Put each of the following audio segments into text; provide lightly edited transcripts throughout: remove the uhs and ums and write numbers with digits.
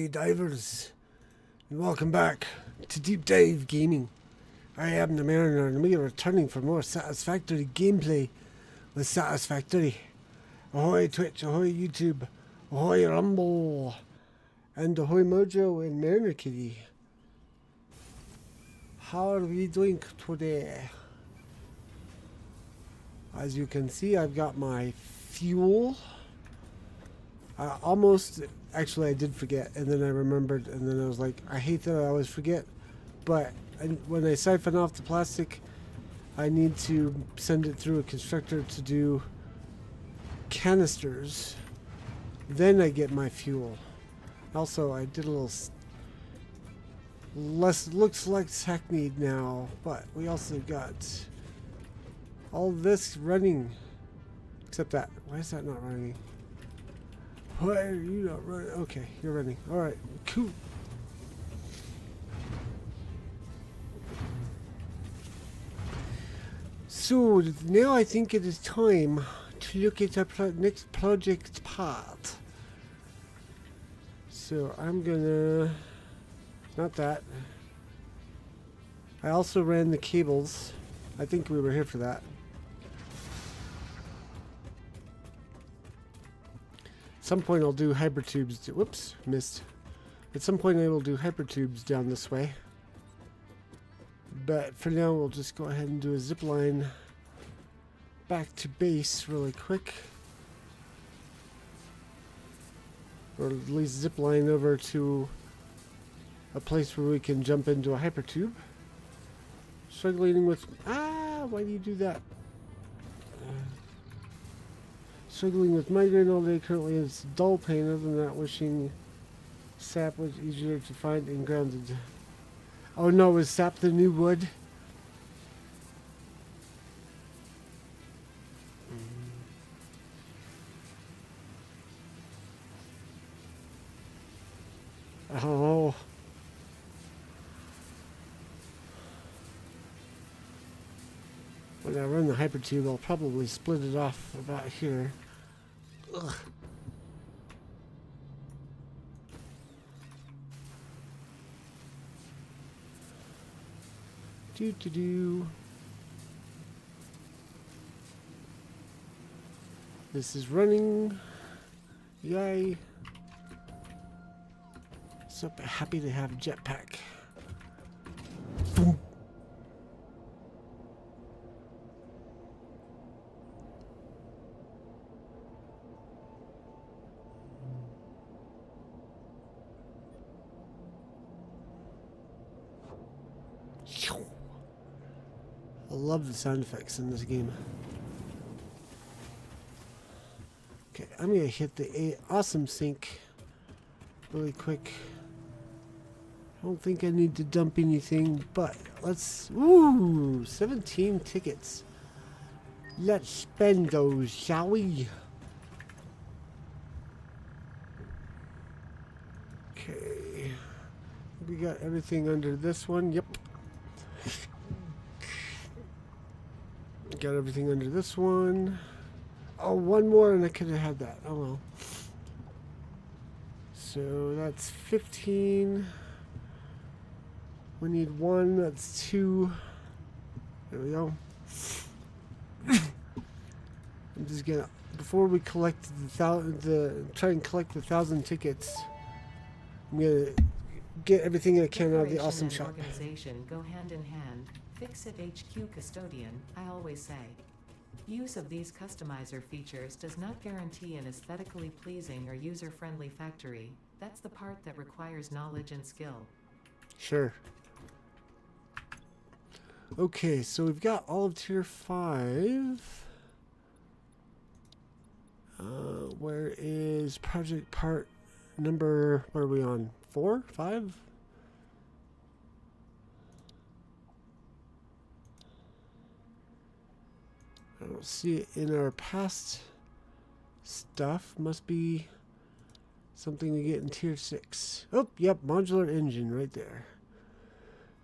Howdy divers, and welcome back to Deep Dive Gaming. I am the Mariner, and we are returning for more satisfactory gameplay with Satisfactory. Ahoy Twitch, ahoy YouTube, ahoy Rumble, and ahoy Mojo and Mariner Kitty. How are we doing today? As you can see, I've got my fuel. Actually I did forget, and then I remembered, and then I was like, I hate that I always forget, but when I siphon off the plastic, I need to send it through a constructor to do canisters. Then I get my fuel. Also, I did a little looks like hackneyed now, but we also got all this running, except that. Why is that not running? Why are you not running? Okay, you're running. Alright, cool. So, now I think it is time to look at our next project part. So, I'm gonna... Not that. I also ran the cables. I think we were here for that. At some point I'll do hypertubes. Whoops, missed. At some point I will do hypertubes down this way. But for now we'll just go ahead and do a zip line back to base really quick. Or at least zip line over to a place where we can jump into a hypertube. Struggling with... why do you do that? Struggling with migraine all day currently is dull pain. Other than that, wishing sap was easier to find and grounded. Oh no, is sap the new wood? Oh. When I run the hypertube, I'll probably split it off about here. Ugh. Do. This is running. Yay. So happy to have a jetpack. Boom. I love the sound effects in this game. Okay, I'm gonna hit the awesome sync really quick. I don't think I need to dump anything, but let's... Ooh, 17 tickets. Let's spend those, shall we? Okay. We got everything under this one. Yep. Got everything under this one. Oh, one more and I could have had that. Oh well. So that's 15. We need one. That's 2. There we go. I'm just gonna, before we collect try and collect the 1,000 tickets, I'm gonna get everything I can out of the awesome shop. Organization go hand in hand. Fix-It HQ custodian, I always say. Use of these customizer features does not guarantee an aesthetically pleasing or user-friendly factory. That's the part that requires knowledge and skill. Sure. Okay, so we've got all of tier 5. Where is project part number, what are we on? 4? 5? I don't see it in our past stuff. Must be something to get in tier 6. Oh, yep, modular engine right there.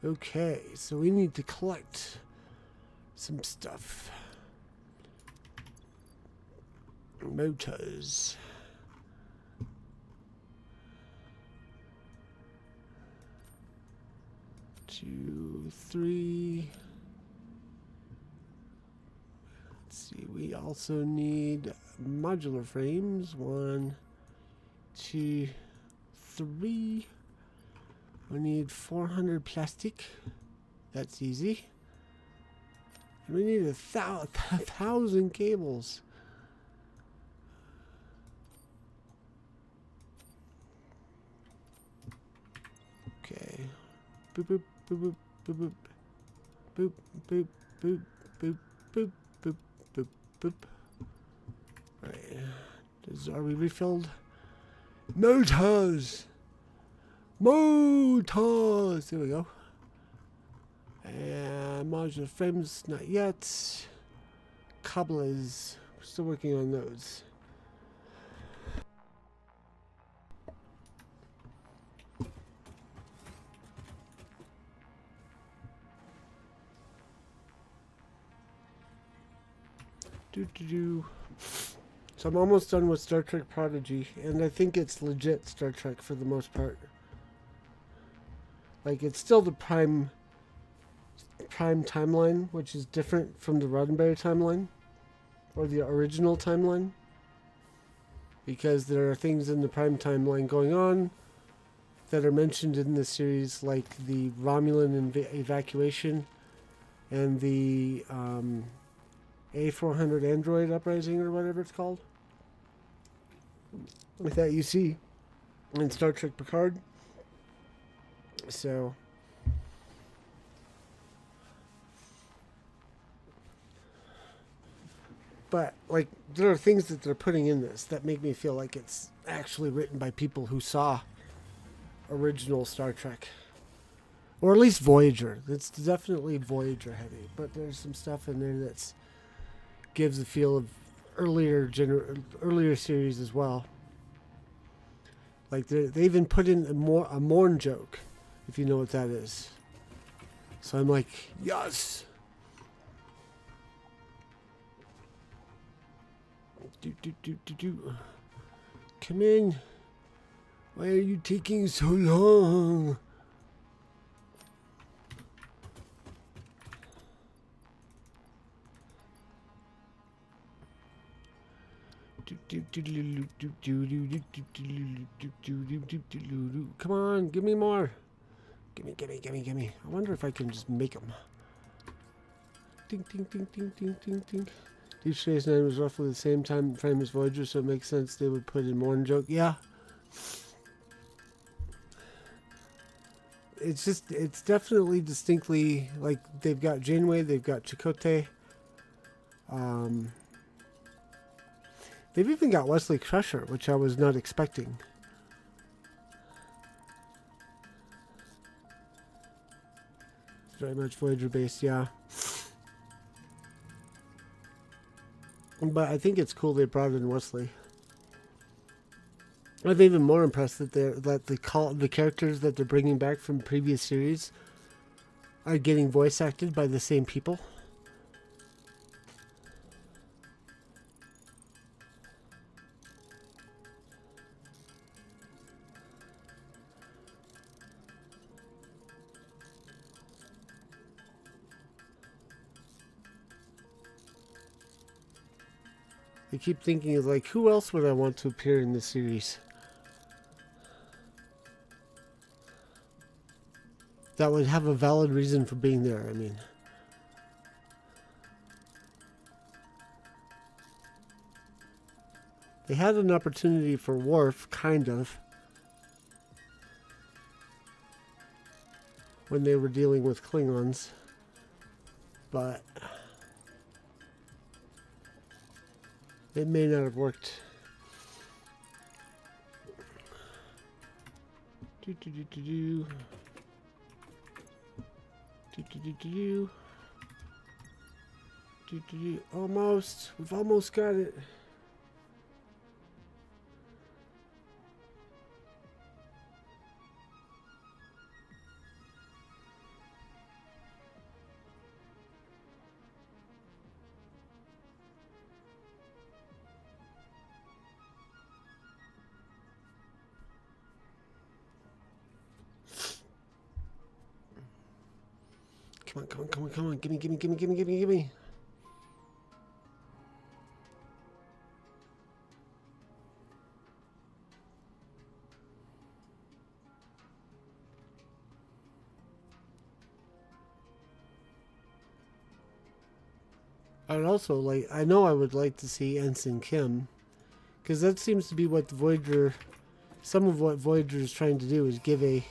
Okay, so we need to collect some stuff. Motors. 2, 3. Let's see, we also need modular frames. 1, 2, 3. We need 400 plastic. That's easy. And we need 1,000 cables. Okay. Boop boop boop boop boop boop boop boop boop boop boop boop. Right. Are we refilled? Motors! Motors! There we go. And modular frames, not yet. Cobblers, we're still working on those. So I'm almost done with Star Trek Prodigy, and I think it's legit Star Trek for the most part. Like, it's still the prime timeline, which is different from the Roddenberry timeline or the original timeline, because there are things in the prime timeline going on that are mentioned in the series, like the Romulan evacuation and the A400 android uprising, or whatever it's called, that you see in Star Trek Picard. So but like, there are things that they're putting in this that make me feel like it's actually written by people who saw original Star Trek, or at least Voyager. It's definitely Voyager heavy, but there's some stuff in there that's gives a feel of earlier series as well. Like, they even put in a Morn joke, if you know what that is. So I'm like, yes. Come in. Why are you taking so long? Come on, give me more. Gimme. I wonder if I can just make them. Ding, ding, ding, ding, ding, ding, ding. Deep Space Nine was roughly the same time frame as Voyager, so it makes sense they would put in Morn joke. Yeah. It's definitely distinctly, like, they've got Janeway, they've got Chakotay. They've even got Wesley Crusher, which I was not expecting. It's very much Voyager based, yeah. But I think it's cool they brought in Wesley. I'm even more impressed that the characters that they're bringing back from previous series are getting voice acted by the same people. I keep thinking of, like, who else would I want to appear in this series that would have a valid reason for being there. I mean, they had an opportunity for Worf, kind of, when they were dealing with Klingons, but it may not have worked. Almost. We've almost got it. Come on, come on, come on, come on. Gimme, gimme, gimme, gimme, gimme, gimme. I'd also like, I know I would like to see Ensign Kim, because that seems to be what the Voyager, some of what Voyager is trying to do is give a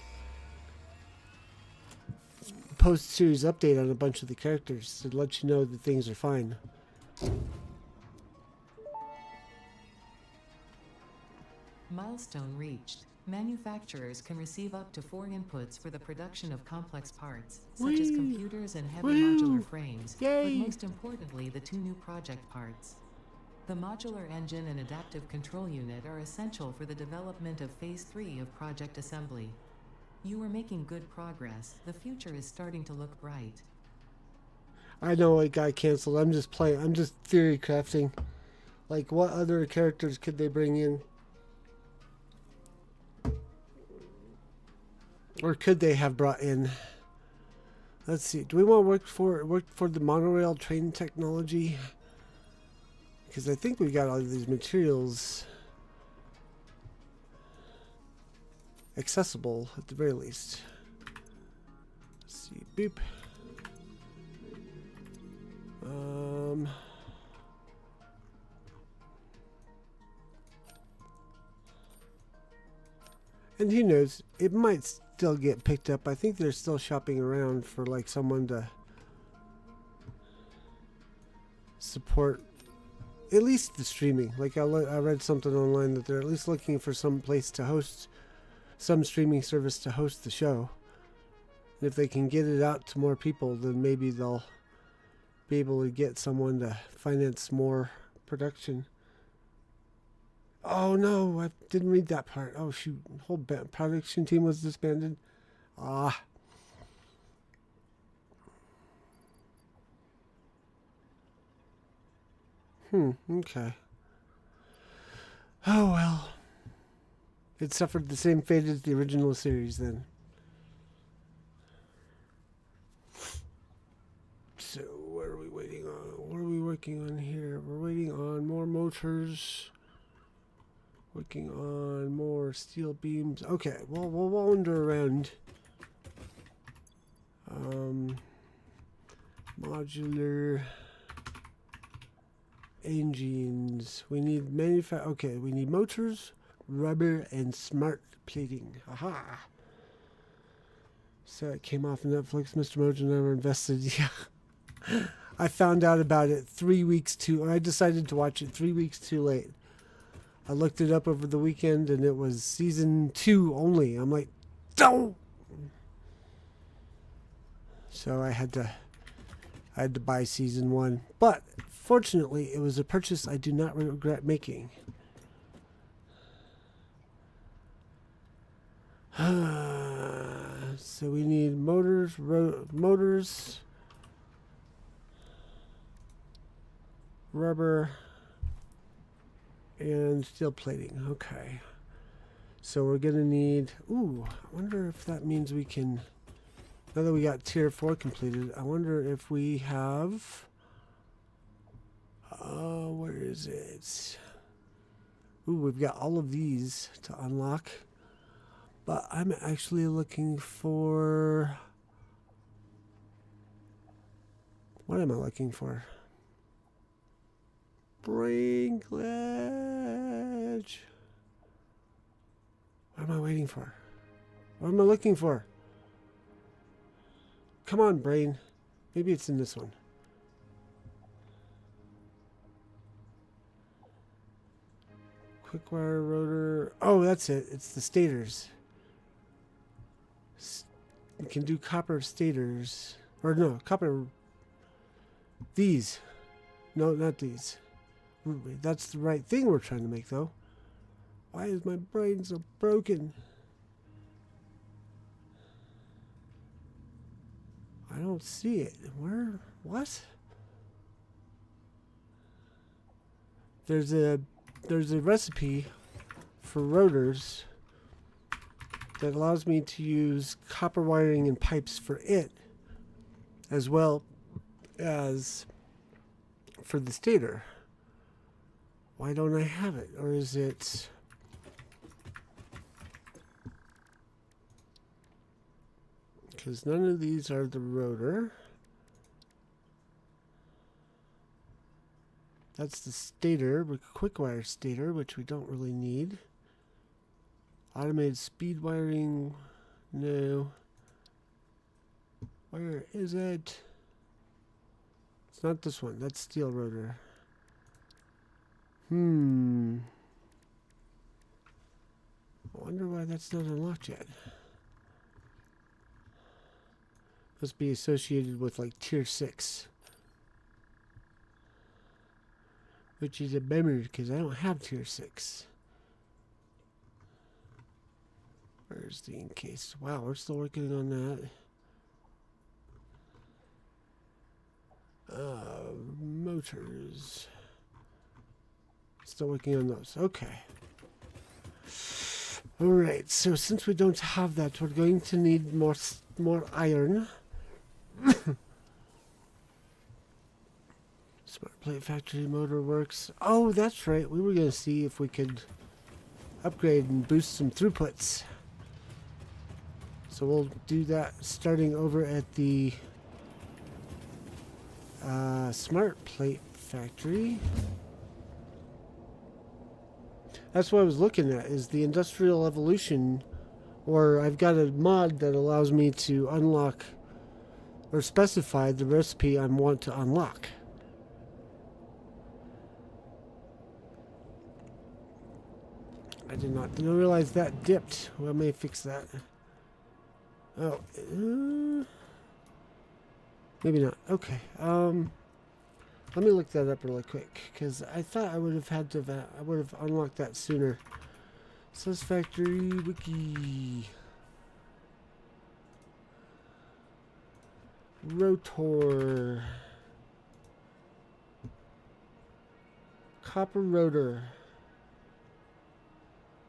post-series update on a bunch of the characters to let you know that things are fine. Milestone reached. Manufacturers can receive up to 4 inputs for the production of complex parts, such as computers and heavy modular frames, but most importantly the 2 new project parts. The modular engine and adaptive control unit are essential for the development of Phase 3 of project assembly. You are making good progress. The future is starting to look bright. I know it got canceled. I'm just playing. I'm just theory crafting. Like, what other characters could they bring in? Or could they have brought in? Let's see. Do we want to work for the monorail train technology? Because I think we got all of these materials accessible at the very least. Let's see. Boop. And who knows? It might still get picked up. I think they're still shopping around for like someone to support at least the streaming. Like I read something online that they're at least looking for some place to host, some streaming service to host the show. And if they can get it out to more people, then maybe they'll be able to get someone to finance more production. Oh no, I didn't read that part. Oh shoot, whole production team was disbanded. Ah. Okay. Oh well. It suffered the same fate as the original series then. So what are we waiting on? What are we working on here? We're waiting on more motors. Working on more steel beams. Okay, well, we'll wander around. Modular engines. We need okay, we need motors, rubber, and smart plating. Aha! So it came off Netflix. Mr. Mojo and I were invested. Yeah. I found out about it 3 weeks too. I decided to watch it 3 weeks too late. I looked it up over the weekend and it was season 2 only. I'm like, don't. So I had to buy season 1. But fortunately, it was a purchase I do not regret making. So we need motors, rubber, and steel plating. Okay. So we're going to need... Ooh, I wonder if that means we can... Now that we got tier 4 completed, I wonder if we have... where is it? Ooh, we've got all of these to unlock. But I'm actually looking for... What am I looking for? Brinklage. What am I waiting for? What am I looking for? Come on, brain. Maybe it's in this one. Quick wire rotor. Oh, that's it. It's the stators. We can do copper stators. Or no, copper... These. No, not these. That's the right thing we're trying to make, though. Why is my brain so broken? I don't see it. Where? What? There's a recipe for rotors that allows me to use copper wiring and pipes for it as well as for the stator. Why don't I have it? Or is it... Because none of these are the rotor. That's the stator, quick wire stator, which we don't really need. Automated speed wiring, no. Where is it? It's not this one, that's steel rotor. I wonder why that's not unlocked yet. Must be associated with like tier 6. Which is a bummer because I don't have tier 6. Where's the encase? Wow, we're still working on that. Motors. Still working on those. Okay. Alright, so since we don't have that, we're going to need more iron. Smart plate factory motor works. Oh, that's right. We were going to see if we could upgrade and boost some throughputs. So we'll do that starting over at the smart plate factory. That's what I was looking at, is the industrial evolution, or I've got a mod that allows me to unlock or specify the recipe I want to unlock. I didn't realize that dipped. Well, I may fix that. Oh, maybe not. Okay. Let me look that up really quick because I thought I would have had to. I would have unlocked that sooner. Says factory wiki. Rotor. Copper rotor.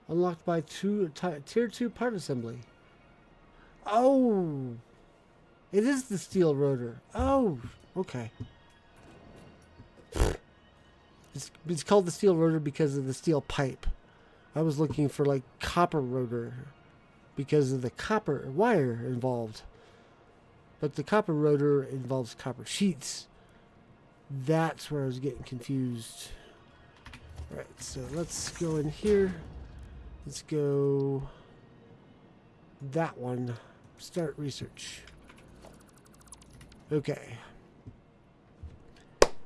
Unlocked by tier 2 part assembly. Oh! It is the steel rotor. Oh! Okay. It's called the steel rotor because of the steel pipe. I was looking for like copper rotor because of the copper wire involved. But the copper rotor involves copper sheets. That's where I was getting confused. Alright, so let's go in here. Let's go that one. Start research. Okay.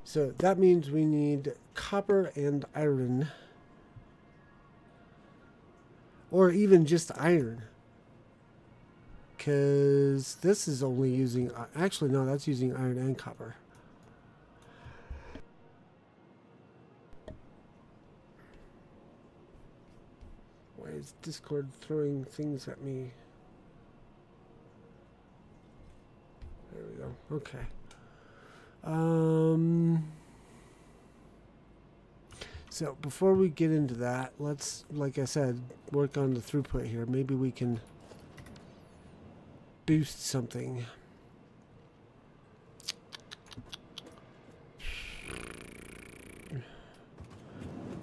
So that means we need copper and iron. Or even just iron. Because this is only using... Actually, no, that's using iron and copper. Why is Discord throwing things at me? There we go. Okay. So before we get into that, let's, like I said, work on the throughput here. Maybe we can boost something.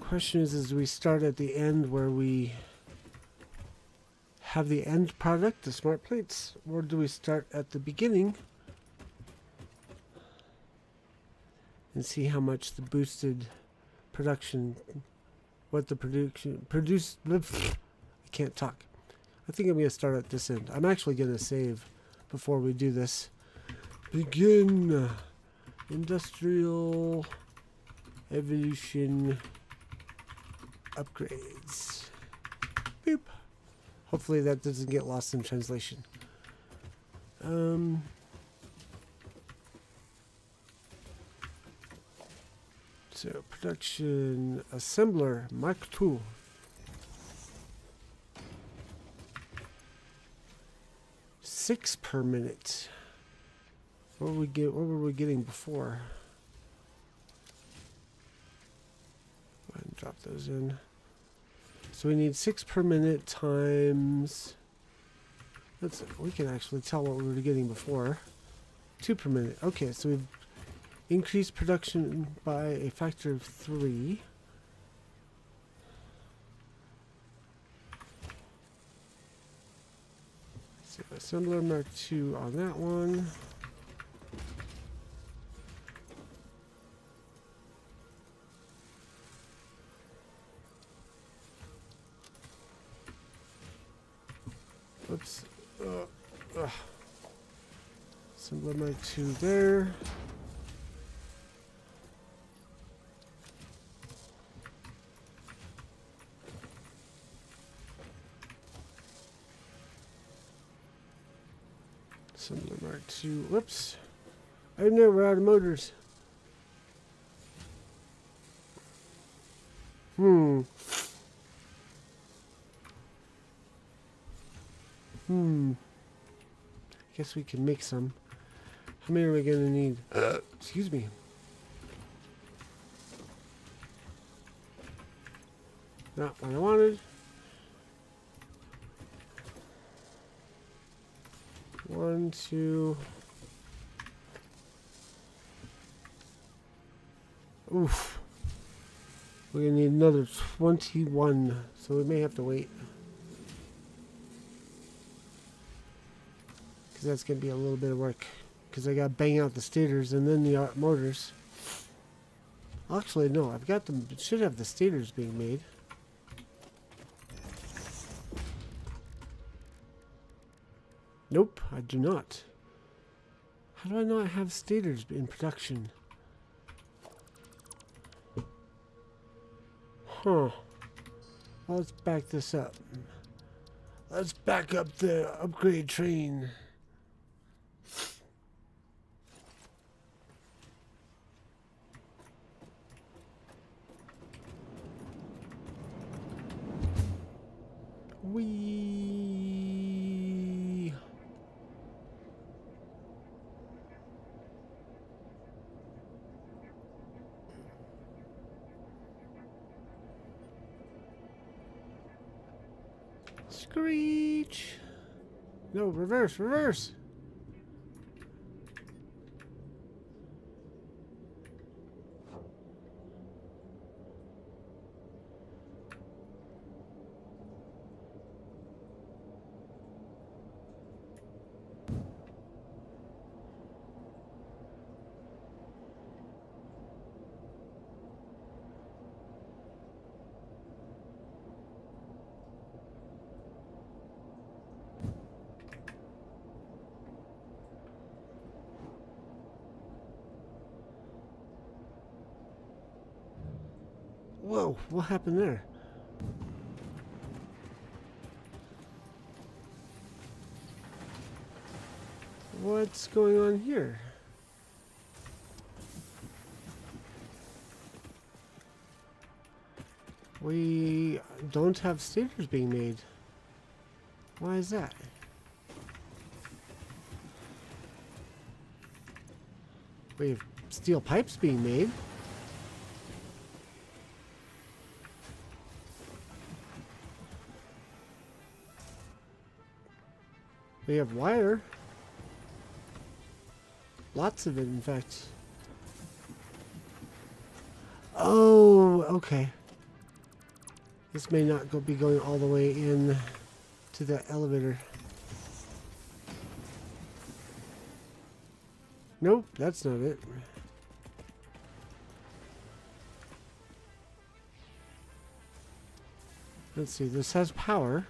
Question is we start at the end where we have the end product, the smart plates, or do we start at the beginning and see how much the boosted production, what the produced, I can't talk. I think I'm going to start at this end. I'm actually going to save before we do this. Begin industrial evolution upgrades. Boop. Hopefully that doesn't get lost in translation. So production assembler Mark II. Six per minute. What were we getting before? Go ahead and drop those in. So we need 6 per minute times. We can actually tell what we were getting before. 2 per minute. Okay, so we've increased production by a factor of 3. So assembler Mark II on that one. Oops. Assembler Mark II there. Assembler Mark II. Whoops. I know we're out of motors. Guess we can make some. How many are we gonna need? Excuse me. Not what I wanted. 1, 2. Oof. We're gonna need another 21, so we may have to wait. Because that's gonna be a little bit of work. Because I gotta bang out the stators and then the motors. Actually, no, I've got them. It should have the stators being made. Nope, I do not. How do I not have stators in production? Huh. Well, let's back this up. Let's back up the upgrade train. Whee! Screech! No, reverse, reverse! Whoa, what happened there? What's going on here? We don't have stators being made. Why is that? We have steel pipes being made. We have wire. Lots of it, in fact. Oh, okay. This may not be going all the way in to the elevator. Nope, that's not it. Let's see, this has power.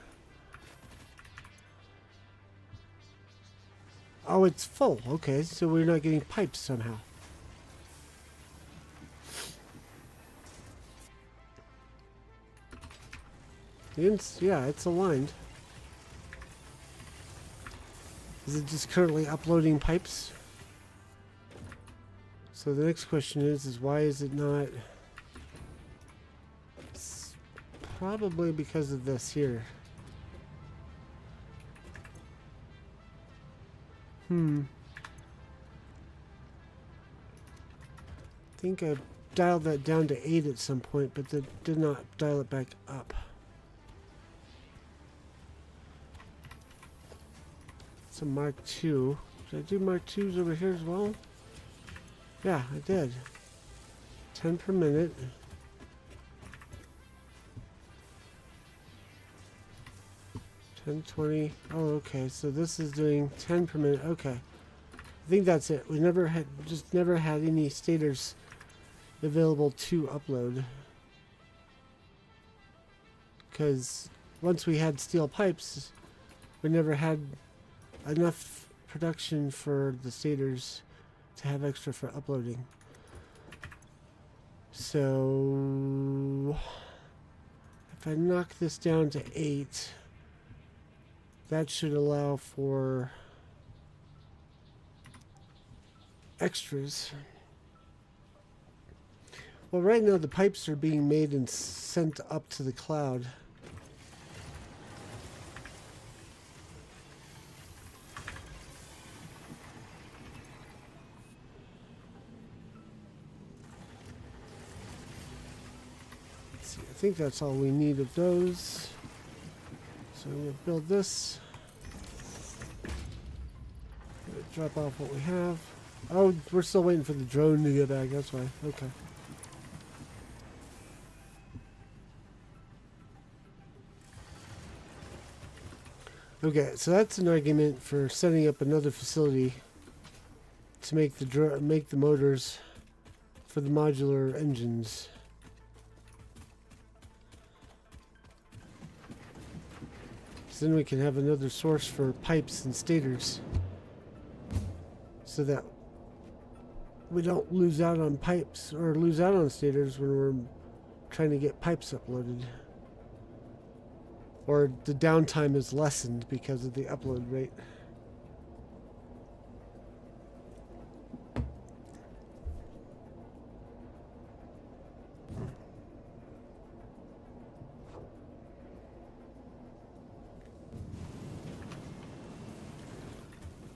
Oh, it's full. Okay, so we're not getting pipes somehow. Yeah, it's aligned. Is it just currently uploading pipes? So the next question is why is it not? It's probably because of this here. I think I dialed that down to 8 at some point, but that did not dial it back up. It's a Mark II. Did I do Mark 2s over here as well? Yeah, I did. 10 per minute. 10, 20. Oh, okay. So this is doing 10 per minute. Okay. I think that's it. We never had any stators available to upload. Because once we had steel pipes, we never had enough production for the stators to have extra for uploading. So if I knock this down to 8, that should allow for extras. Well, right now the pipes are being made and sent up to the cloud. Let's see, I think that's all we need of those. So I'm going to build this. Drop off what we have. Oh, we're still waiting for the drone to get back. That's why. Okay. Okay, so that's an argument for setting up another facility to make the motors for the modular engines. So then we can have another source for pipes and stators, so that we don't lose out on pipes or lose out on stators when we're trying to get pipes uploaded. Or the downtime is lessened because of the upload rate.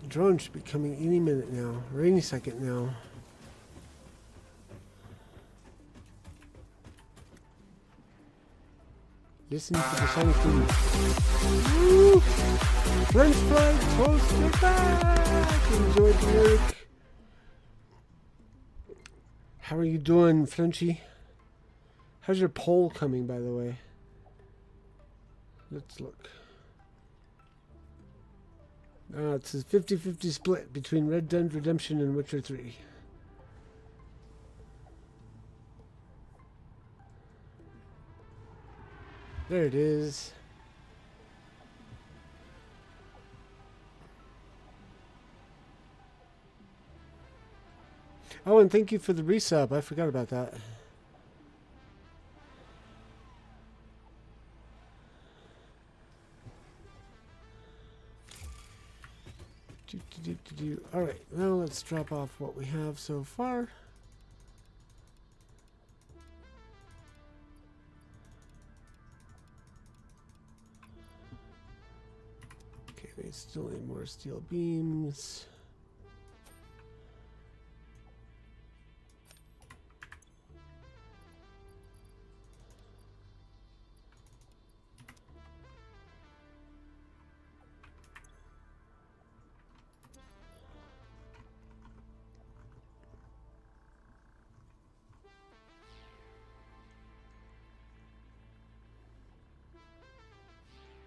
The drone should be coming any minute now, or any second now. Listen to the sonic boom. Woo! French fries toast, you're back! Enjoy the lyric. How are you doing, Frenchy? How's your poll coming, by the way? Let's look. It's a 50-50 split between Red Dead Redemption and Witcher 3. There it is. Oh, and thank you for the resub. I forgot about that. All right, now let's drop off what we have so far. We still need more steel beams.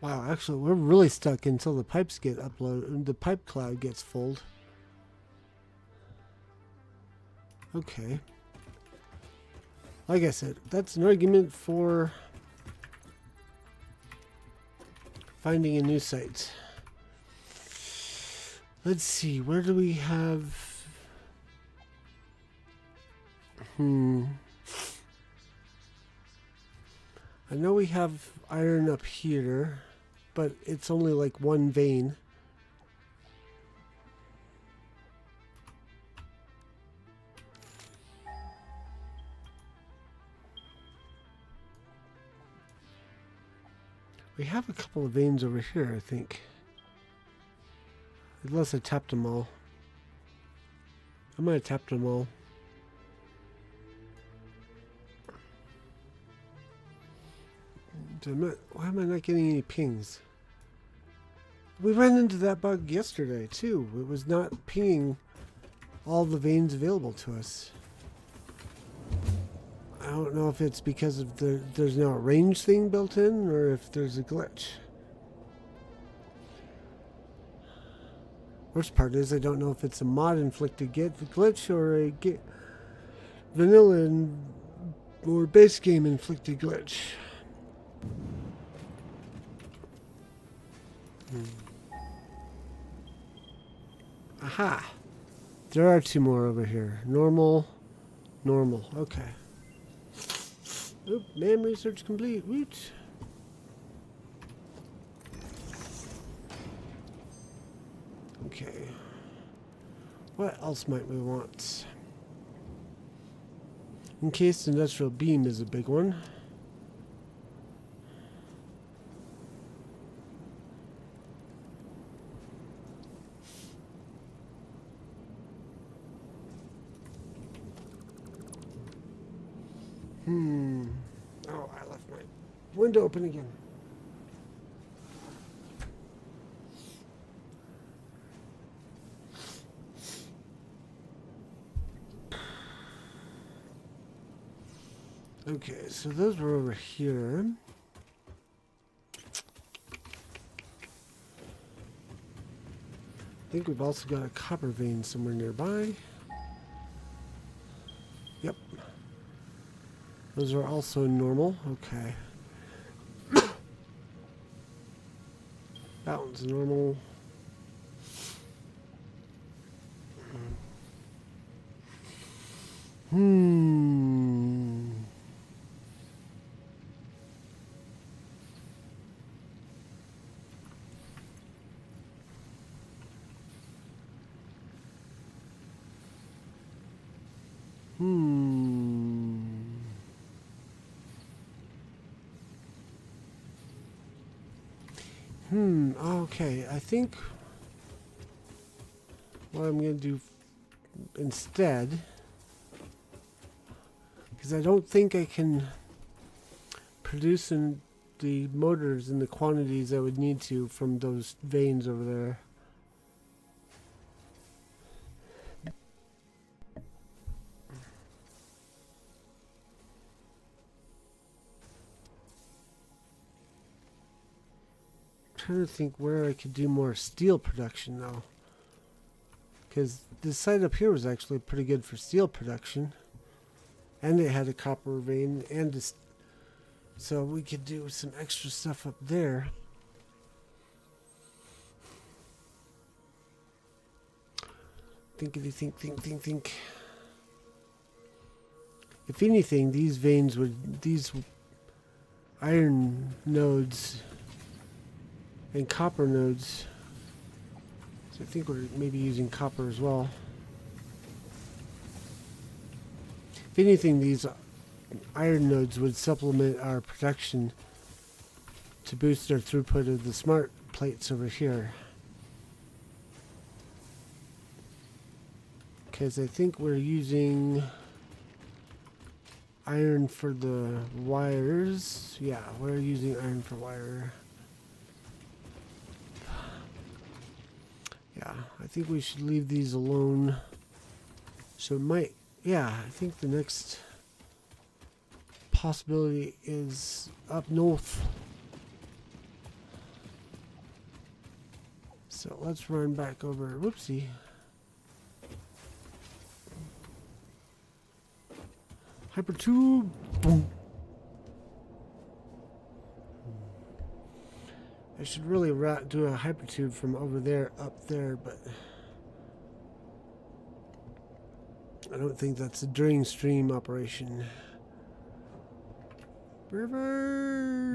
Wow, actually, we're really stuck until the pipes get uploaded. The pipe cloud gets full. Okay. Like I said, that's an argument for finding a new site. Let's see, where do we have... I know we have iron up here, but it's only like one vein. We have a couple of veins over here, I think. Unless I tapped them all. I might have tapped them all. Why am I not getting any pings? We ran into that bug yesterday too. It was not pinging all the veins available to us. I don't know if it's because of there's now a range thing built in, or if there's a glitch. Worst part is I don't know if it's a mod inflicted glitch or a vanilla or base game inflicted glitch. Aha! There are two more over here. Normal, normal. Okay. Oop, man research complete. Woot. Okay. What else might we want? Encased industrial beam is a big one. Oh, I left my window open again. Okay, so those were over here. I think we've also got a copper vein somewhere nearby. Yep. Those are also normal. Okay. That one's normal. Okay, I think what I'm going to do instead, because I don't think I can produce the motors in the quantities I would need to from those veins over there. Trying to think where I could do more steel production though, because this site up here was actually pretty good for steel production, and it had a copper vein, and so we could do some extra stuff up there. Think. If anything, these iron nodes and copper nodes, so I think we're maybe using copper as well. If anything, these iron nodes would supplement our production to boost our throughput of the smart plates over here. Because I think we're using iron for the wires. Yeah, we're using iron for wire. Yeah, I think we should leave these alone. So it might, yeah, I think the next possibility is up north. So let's run back over, whoopsie. Hypertube, boom. I should really do a hypertube from over there up there, but I don't think that's a during stream operation. Rivers.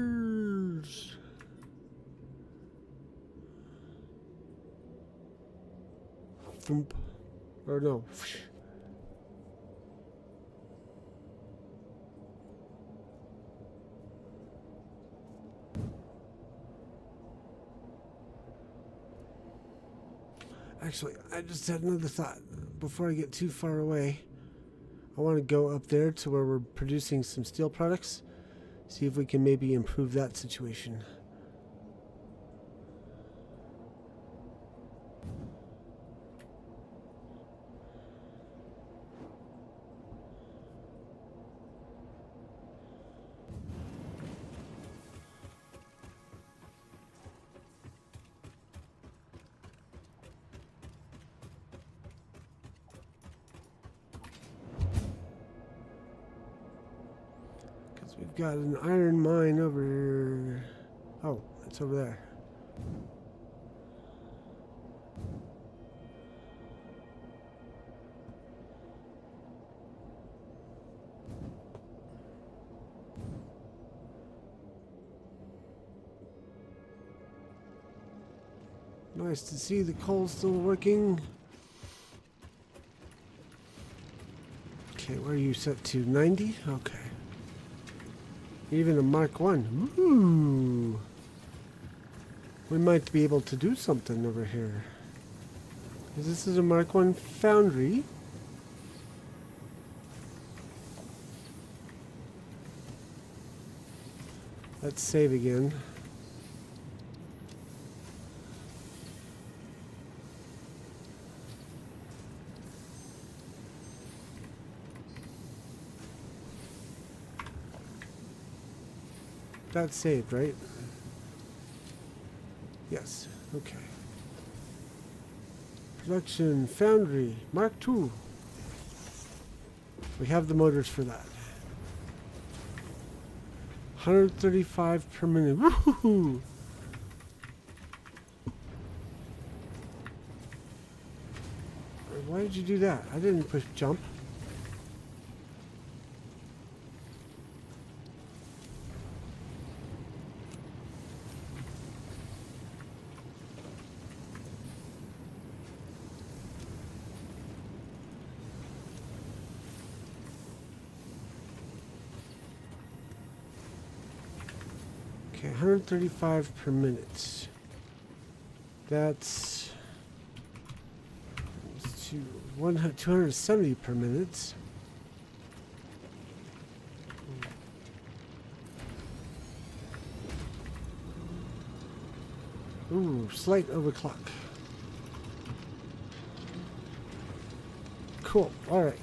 Thump. Or no. Actually, I just had another thought. Before I get too far away, I want to go up there to where we're producing some steel products. See if we can maybe improve that situation. We've got an iron mine over... Oh, it's over there. Nice to see the coal still working. Okay, where are you set to? 90? Okay. Even a Mark 1. Ooh. We might be able to do something over here. This is a Mark 1 foundry. Let's save again. That's saved, right? Yes. Okay. Production Foundry Mark II. We have the motors for that. 135 per minute. Woohoo! Why did you do that? I didn't push jump. Okay, 135 per minute. That's 270 per minute. Ooh, slight overclock. Cool. All right.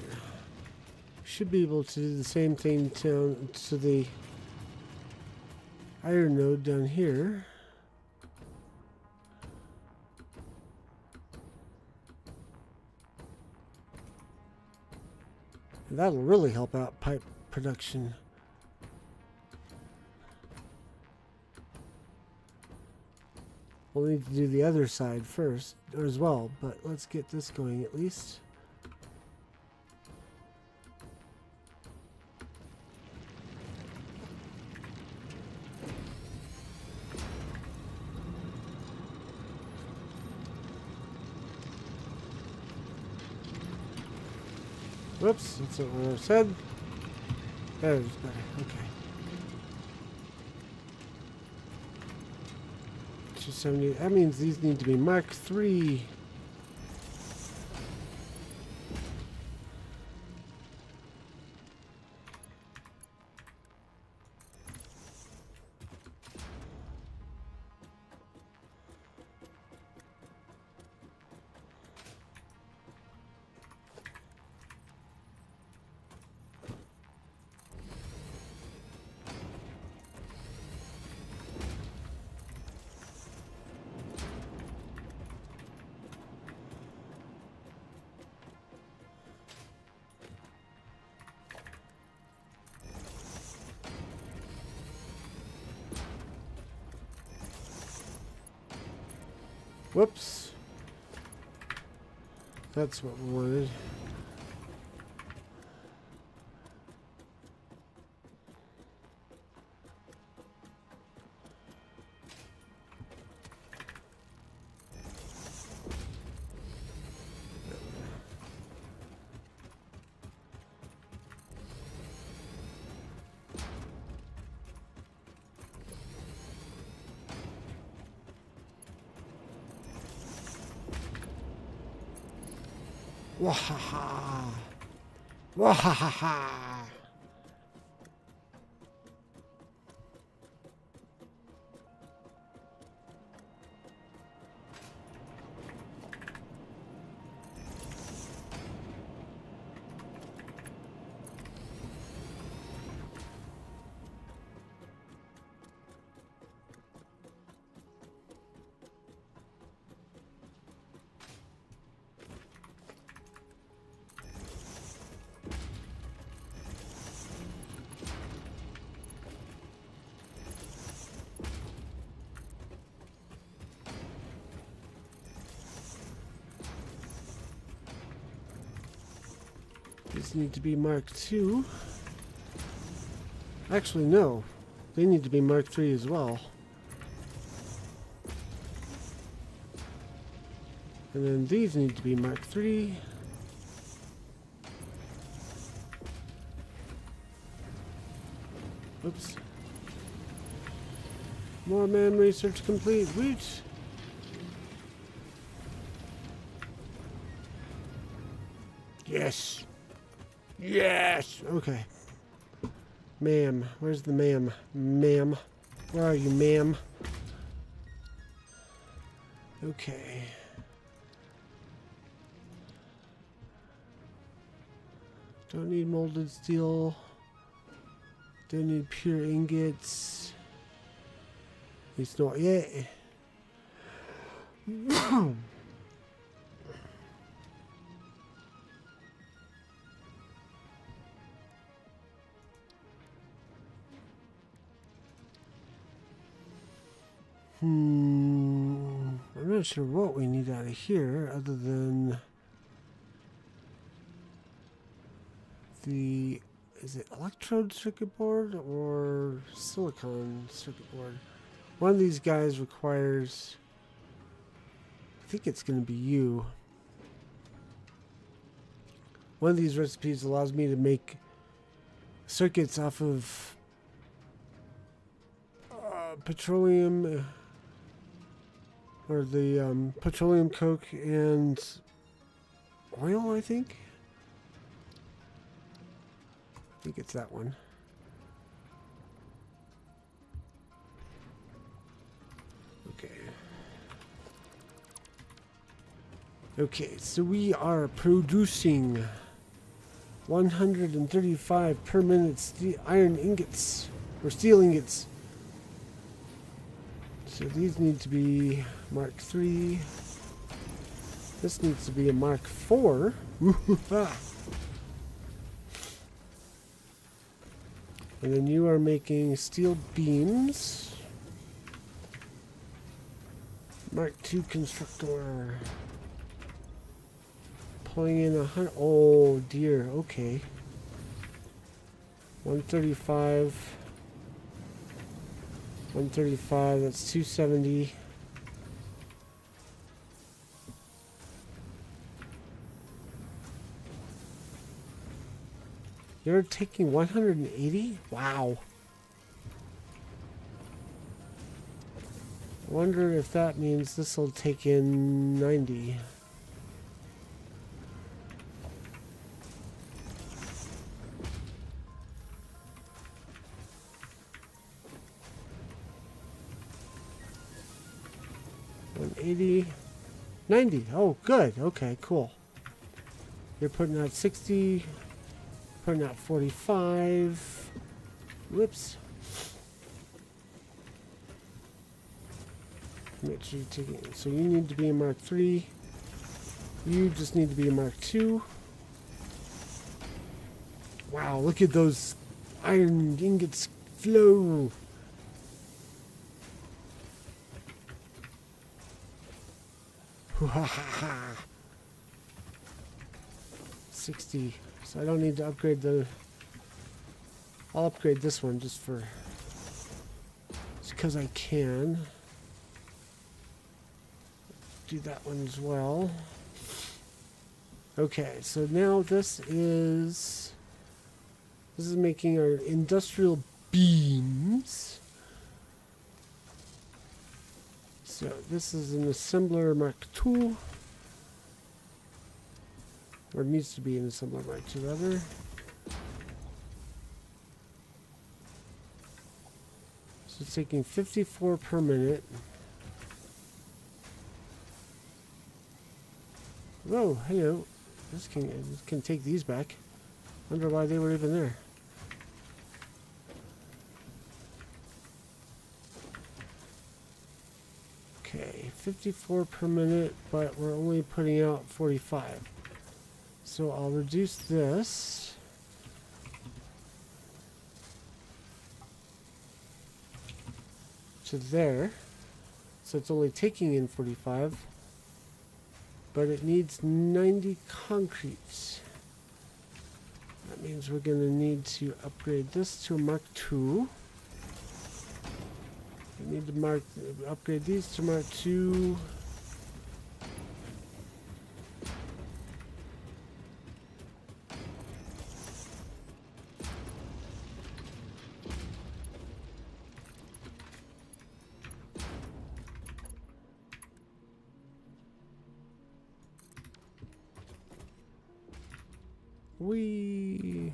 Should be able to do the same thing to the iron node down here. And that'll really help out pipe production. We'll need to do the other side first as well, but let's get this going at least. Whoops, that's not what I said. There's better, okay. 270, that means these need to be Mark III. Whoops. That's what we wanted. Wahaha! Wahaha! These need to be Mark II. Actually, no. They need to be Mark III as well. And then these need to be Mark III. Oops. More man research complete. Woot! Yes! Yes! Okay. Ma'am. Where's the ma'am? Ma'am. Where are you, ma'am? Okay. Don't need molded steel. Don't need pure ingots. It's not yet. I'm not sure what we need out of here other than the, is it electrode circuit board or silicon circuit board? One of these guys requires, I think it's going to be you. One of these recipes allows me to make circuits off of petroleum, or the petroleum coke and oil, I think. I think it's that one. Okay. Okay, so we are producing 135 per minute iron ingots, or steel ingots. So these need to be Mark III. This needs to be a Mark IV. And then you are making steel beams. Mark II constructor. Pulling in 100. Oh dear, okay. 135. 135, that's 270. You're taking 180? Wow. I wonder if that means this will take in 90. $180, 90. Oh, good. Okay, cool. You're putting out 60, putting out 45. Whoops. Make sure you're taking it. So you need to be a Mark III. You just need to be a Mark II. Wow, look at those iron ingots flow. Ha 60. So I don't need to upgrade the. I'll upgrade this one just because I can. Do that one as well. Okay, so now this is making our industrial beams. So this is an assembler Mark II, or it needs to be an assembler Mark II rather. So it's taking 54 per minute. Whoa, hello. This can take these back. Wonder why they were even there. Okay, 54 per minute, but we're only putting out 45. So I'll reduce this. To there. So it's only taking in 45. But it needs 90 concrete. That means we're going to need to upgrade this to a Mark II. We need to upgrade these to Mark II. We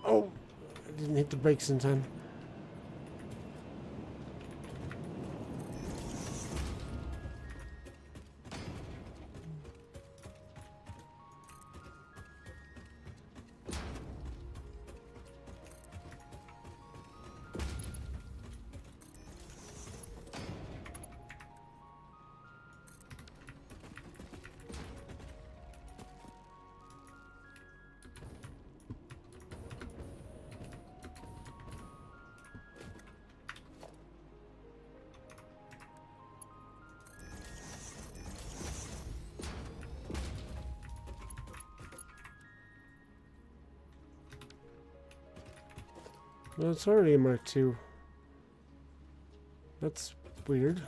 oh, I didn't hit the brakes in time. Well, it's already a Mark II. That's weird.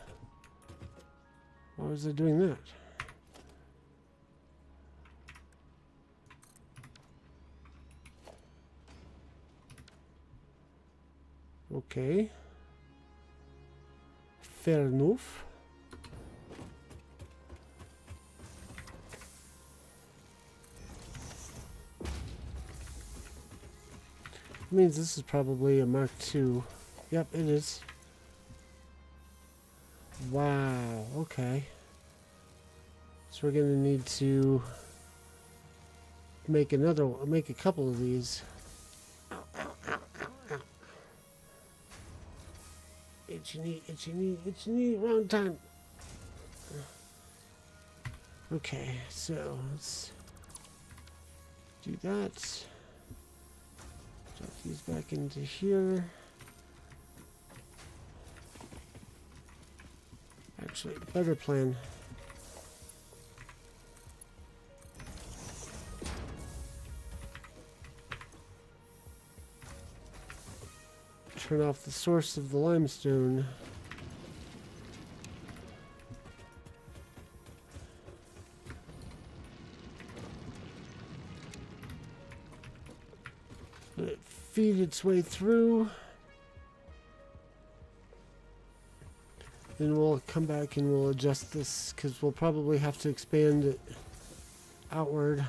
Why was it doing that? Okay. Fair enough. Means this is probably a Mark II. Yep, it is. Wow, okay. So we're gonna need to make a couple of these. Itchy knee, wrong time. Okay, so let's do that. Drop these back into here. Actually, better plan. Turn off the source of the limestone. Let it feed its way through. Then we'll come back and we'll adjust this because we'll probably have to expand it outward.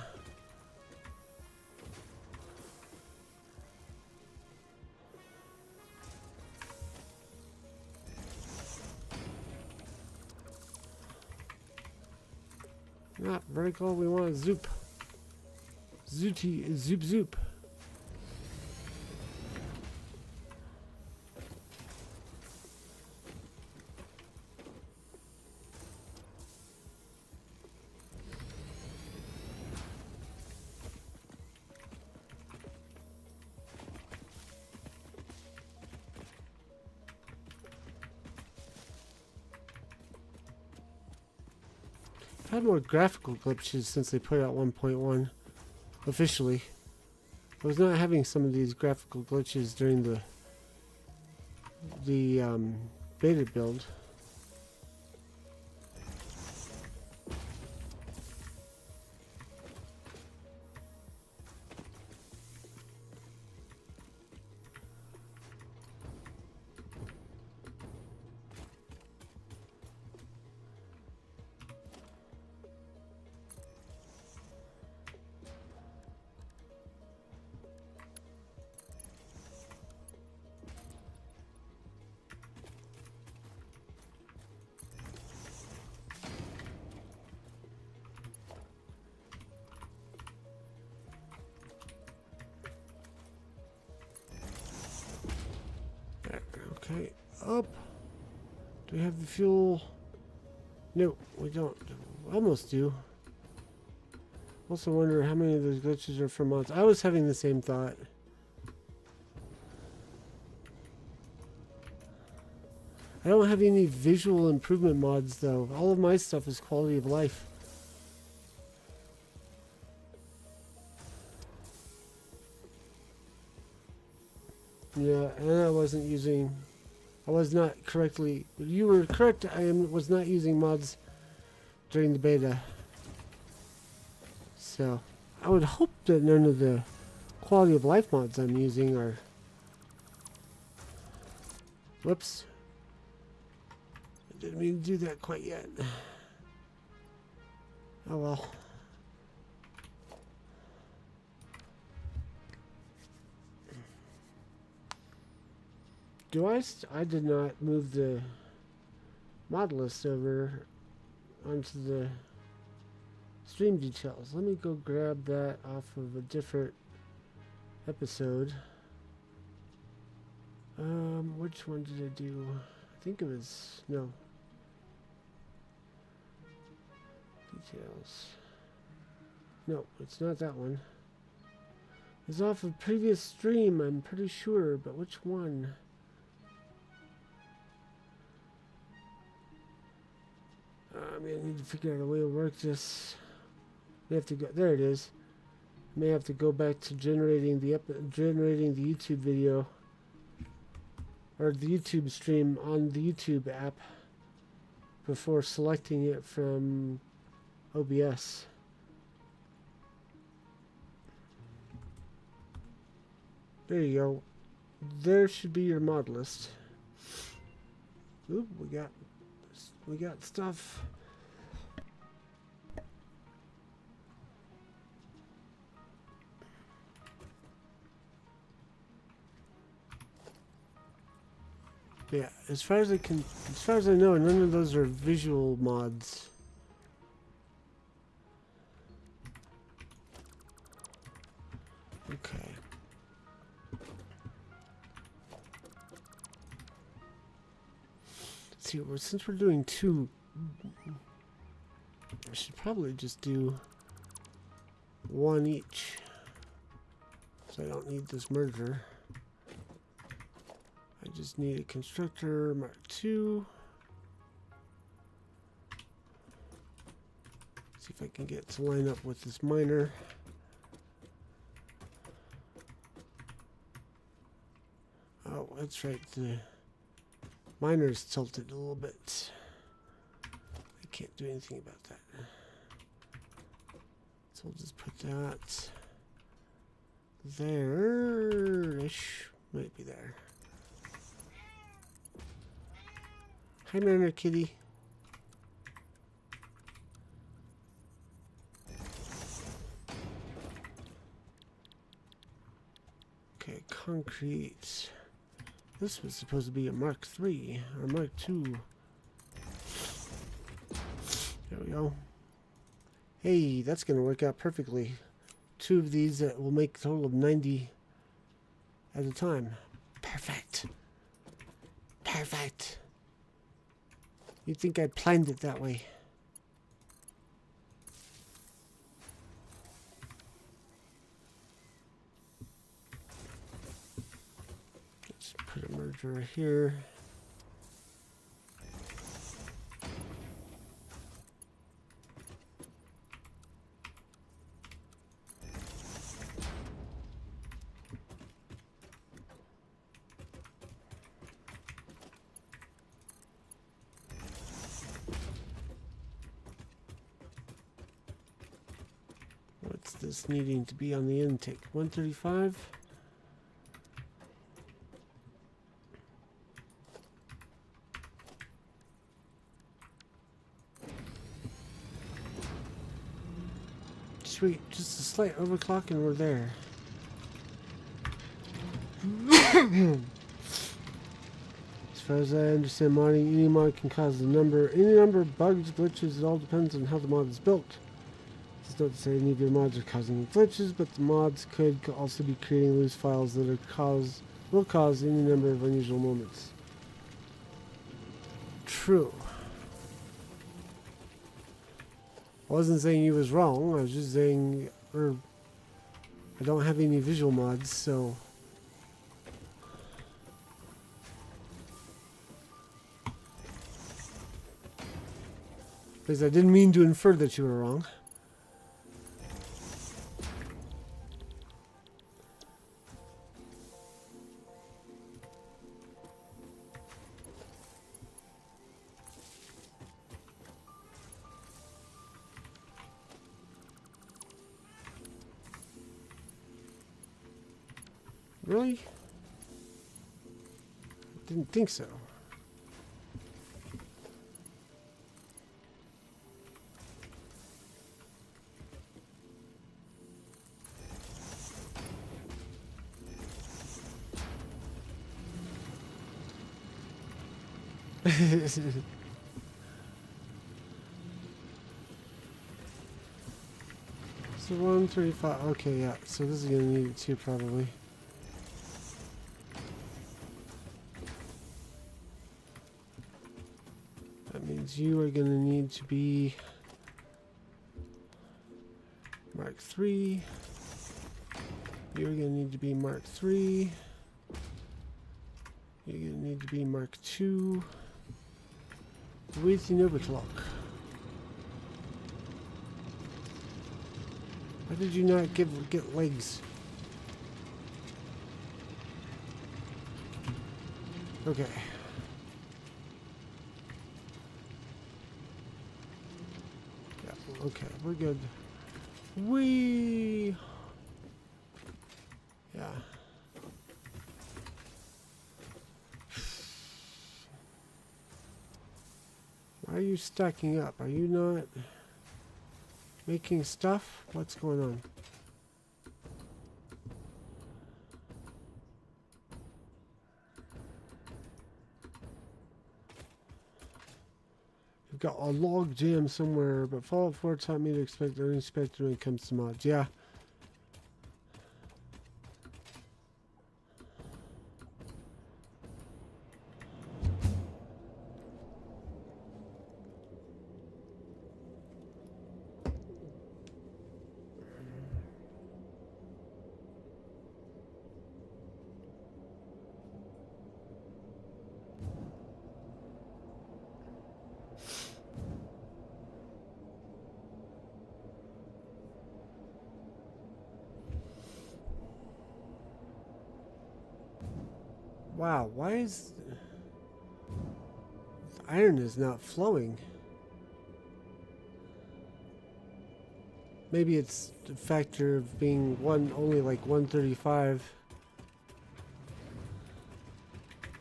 Not vertical, we want a zoop. Zooty, zoop zoop. Had more graphical glitches since they put out 1.1 officially. I was not having some of these graphical glitches during the beta build. Okay, up. Do we have the fuel? No, we don't. Almost do. Also wonder how many of those glitches are from mods. I was having the same thought. I don't have any visual improvement mods though. All of my stuff is quality of life. Yeah, and I was not correctly, you were correct, was not using mods during the beta. So, I would hope that none of the quality of life mods I'm using are... Whoops. I didn't mean to do that quite yet. Oh well. I did not move the mod list over onto the stream details. Let me go grab that off of a different episode. Which one did I do? I think it was, no. Details. No, it's not that one. It's off a previous stream, I'm pretty sure, but which one? I need to figure out a way to work this. May have to go. There it is. May have to go back to generating the YouTube video or the YouTube stream on the YouTube app before selecting it from OBS. There you go. There should be your mod list. Oop, we got stuff. Yeah, as far as I know, none of those are visual mods. Okay. See, since we're doing two, I should probably just do one each, so I don't need this merger. I just need a constructor Mark II. See if I can get to line up with this miner. Oh, that's right. The miner's tilted a little bit. I can't do anything about that. So we'll just put that there-ish. Might be there. Hi, Miner Kitty. Okay, concrete. This was supposed to be a Mark III or Mark II. There we go. Hey, that's going to work out perfectly. Two of these that will make a total of 90 at a time. Perfect. Perfect. You'd think I planned it that way. Let's put a merger here. This needing to be on the intake 135. Sweet, just a slight overclock and we're there. As far as I understand, modding, any mod can cause any number of bugs, glitches. It all depends on how the mod is built. It's not to say any of your mods are causing glitches, but the mods could also be creating loose files that will cause any number of unusual moments. True. I wasn't saying he was wrong, I was just saying I don't have any visual mods, so Because I didn't mean to infer that you were wrong. Really? Didn't think so. So 135. Okay, yeah. So this is gonna need it too, probably. That means you are gonna need to be Mark 3. You're gonna need to be Mark 3. You're gonna need to be Mark 2. Waiting overclock. Why did you not get legs? Okay. Yeah, okay, we're good. Whee! Yeah. Why are you stacking up? Are you not making stuff? What's going on? You've got a log jam somewhere, but Fallout 4 taught me to expect unexpected when it comes to mods. Yeah. Wow, why is the iron is not flowing? Maybe it's the factor of being only like 135.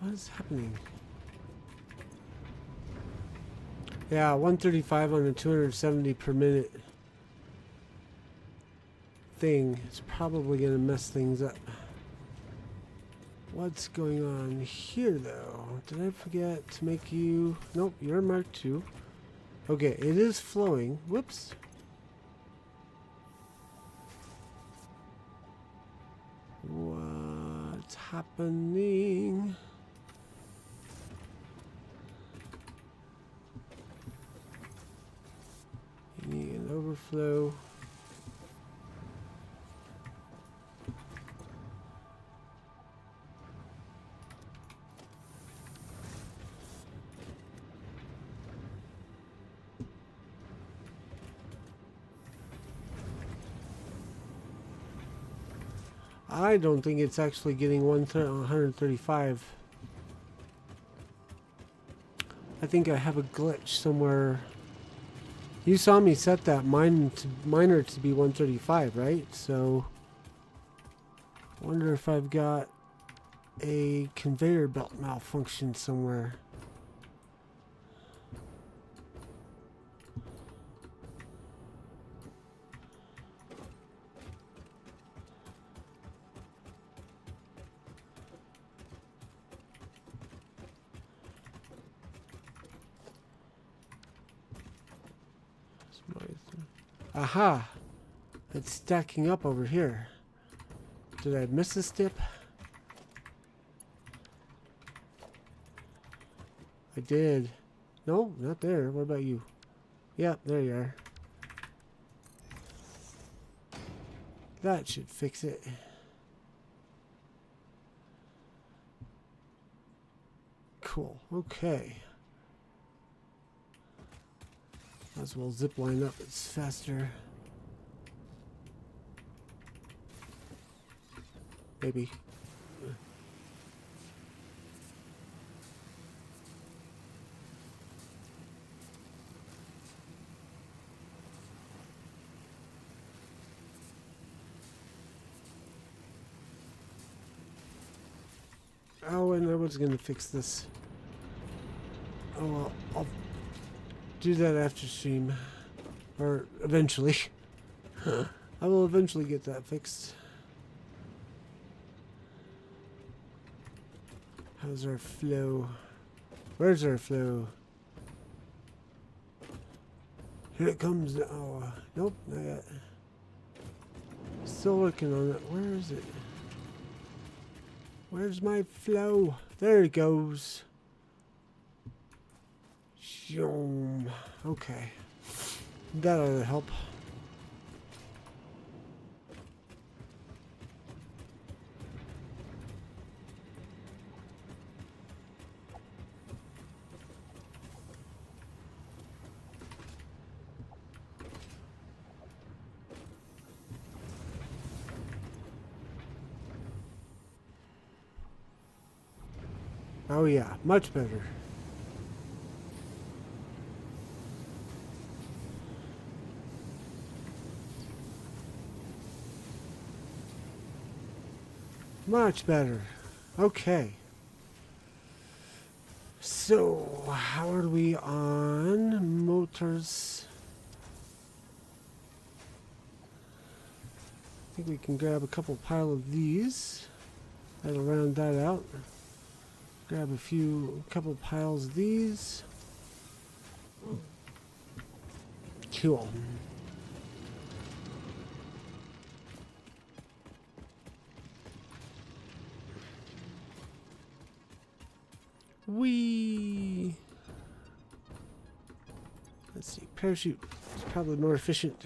What is happening? Yeah, 135 on a 270 per minute thing. It's probably gonna mess things up. What's going on here, though? Did I forget to make you... Nope, you're Mark 2. Okay, it is flowing. Whoops. What's happening? You need an overflow. I don't think it's actually getting 135. I think I have a glitch somewhere. You saw me set that miner to be 135, right? So, I wonder if I've got a conveyor belt malfunction somewhere. Aha! It's stacking up over here. Did I miss a step? I did. No, not there. What about you? Yep, there you are. That should fix it. Cool. Okay. Might as well zip line up, it's faster. Maybe. Oh, and I was gonna fix this. Oh well, I'll do that after stream. Or eventually. I will eventually get that fixed. How's our flow? Where's our flow? Here it comes. Oh, nope, not yet. Still working on it. Where is it? Where's my flow? There it goes. Shoom. Okay. That ought to help. Oh yeah, much better. Much better. Okay. So, how are we on motors? I think we can grab a couple pile of these. That'll round that out. Grab couple piles of these. Cool. Whee! Let's see, parachute is probably more efficient.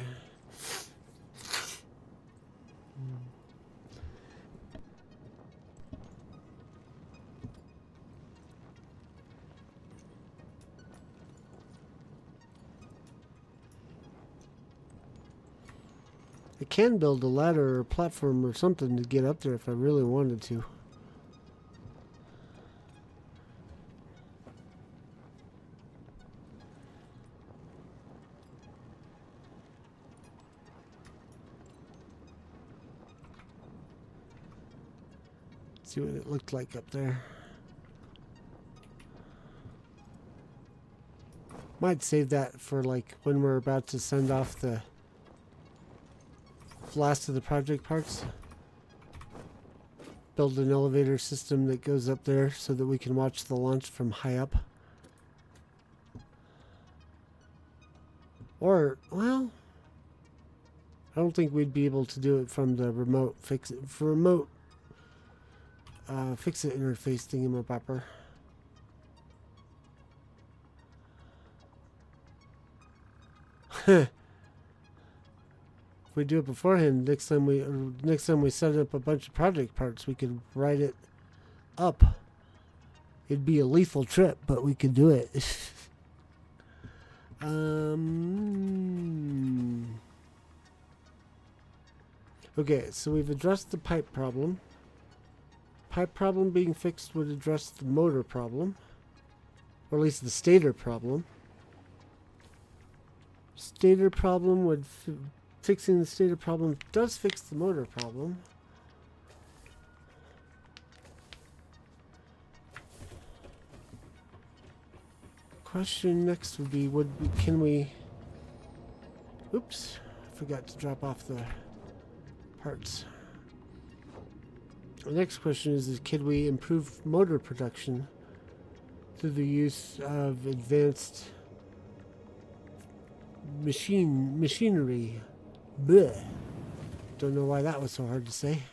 I can build a ladder or a platform or something to get up there if I really wanted to. See what it looked like up there. Might save that for like when we're about to send off the last of the project parts. Build an elevator system that goes up there so that we can watch the launch from high up. Or, well, I don't think we'd be able to do it from the remote fix it interface thingamabopper. If we do it beforehand, next time we set up a bunch of project parts, we could write it up. It'd be a lethal trip, but we could do it. Okay, so we've addressed the pipe problem. Pipe problem being fixed would address the motor problem, or at least the stator problem. Stator problem would fixing the stator problem does fix the motor problem. Question next would be, can we... Oops, I forgot to drop off the parts. The next question is can we improve motor production through the use of advanced machinery? Bleh. Don't know why that was so hard to say.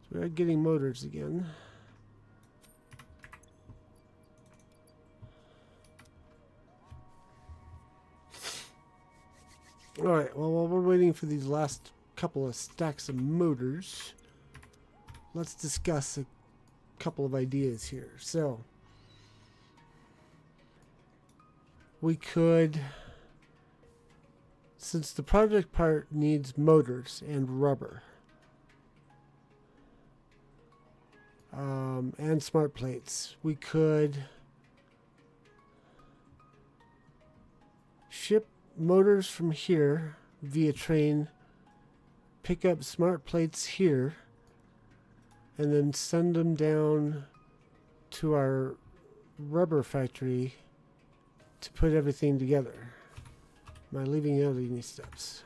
So we're getting motors again. Alright, well, while we're waiting for these last couple of stacks of motors, let's discuss a couple of ideas here. So we could, since the project part needs motors and rubber and smart plates, we could ship motors from here via train, pick up smart plates here, and then send them down to our rubber factory to put everything together. Am I leaving out any steps?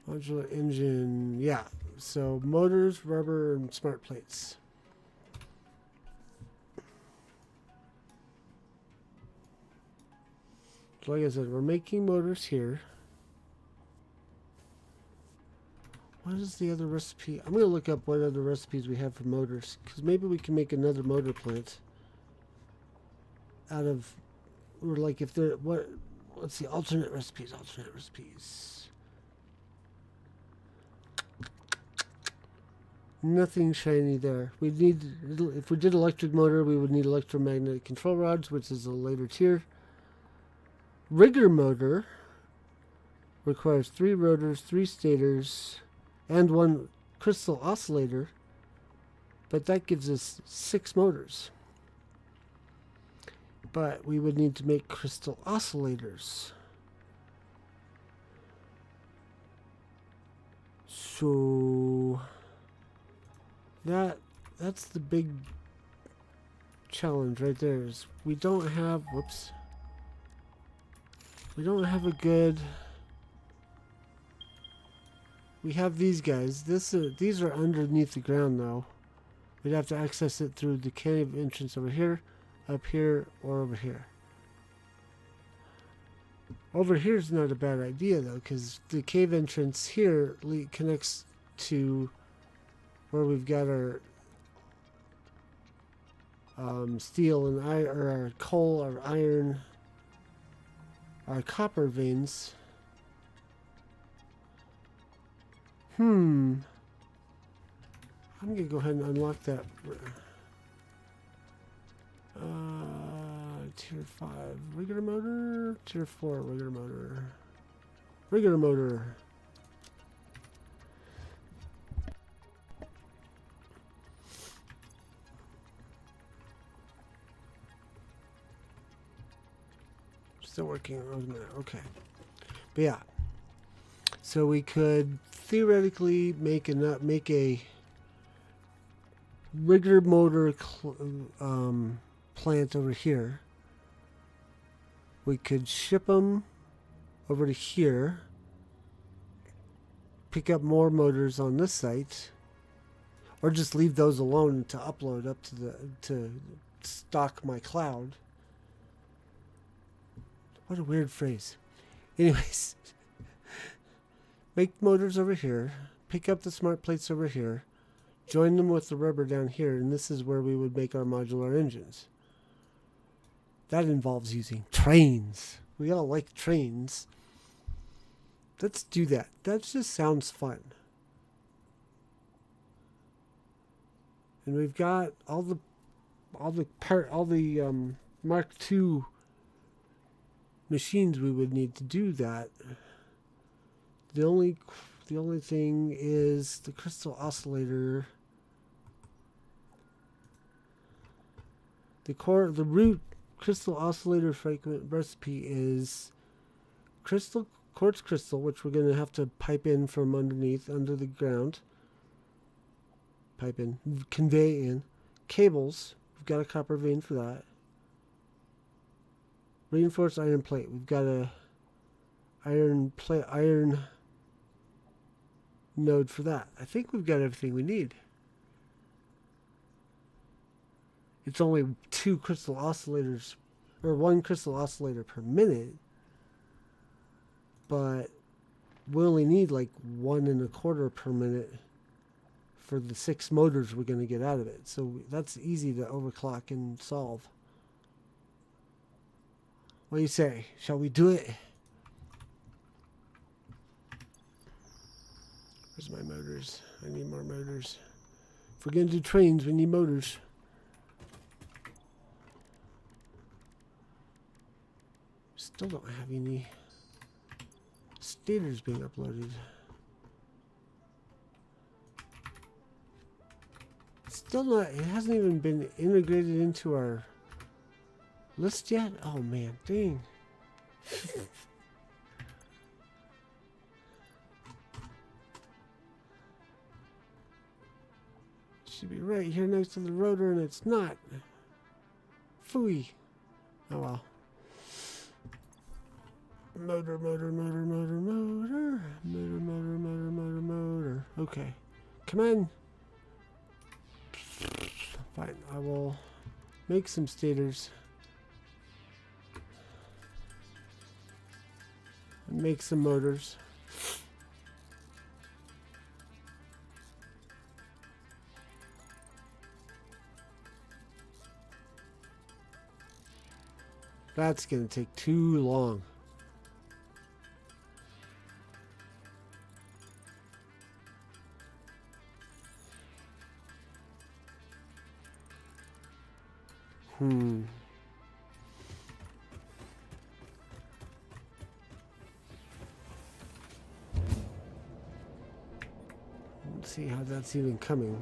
Modular engine, yeah. So motors, rubber, and smart plates. So like I said, we're making motors here. What is the other recipe? I'm going to look up what other recipes we have for motors, because maybe we can make another motor plant out of, or like if there, what, let's see, alternate recipes. Nothing shiny there. We need, if we did electric motor, we would need electromagnetic control rods, which is a later tier. Rigger motor requires 3 rotors, 3 stators, and 1 crystal oscillator, but that gives us 6 motors. But we would need to make crystal oscillators. So that's the big challenge right there, is we don't have, whoops, we don't have a good, we have these guys. These are underneath the ground though. We'd have to access it through the cave entrance over here, up here, or over here. Over here is not a bad idea though, because the cave entrance here connects to where we've got our steel and iron, or our coal, our iron, our copper veins. I'm gonna go ahead and unlock that. Tier 5 regular motor, tier 4 regular motor, regular motor. Still working on that. Okay, but yeah. So we could theoretically make a rigger motor plant over here. We could ship them over to here, pick up more motors on this site, or just leave those alone to upload up to stock my cloud. What a weird phrase. Anyways, make motors over here, pick up the smart plates over here, join them with the rubber down here, and this is where we would make our modular engines. That involves using trains. We all like trains. Let's do that. That just sounds fun. And we've got all the Mark II machines we would need to do that. The only thing is the crystal oscillator. The root crystal oscillator fragment recipe is quartz crystal, which we're going to have to pipe in from underneath, under the ground. Convey in. Cables, we've got a copper vein for that. Reinforced iron plate, we've got a iron node for that. I think we've got everything we need. It's only 2 crystal oscillators, or 1 crystal oscillator per minute, but we only need like 1 1/4 per minute for the 6 motors we're going to get out of it. So that's easy to overclock and solve. What do you say? Shall we do it? Where's my motors? I need more motors. If we're gonna do trains, we need motors. Still don't have any stators being uploaded. Still not, it hasn't even been integrated into our list yet? Oh man, dang. Should be right here next to the rotor and it's not. Phooey. Oh well. Motor. Okay. Come on. Fine, I will make some stators. And make some motors. That's gonna take too long. Let's see how that's even coming.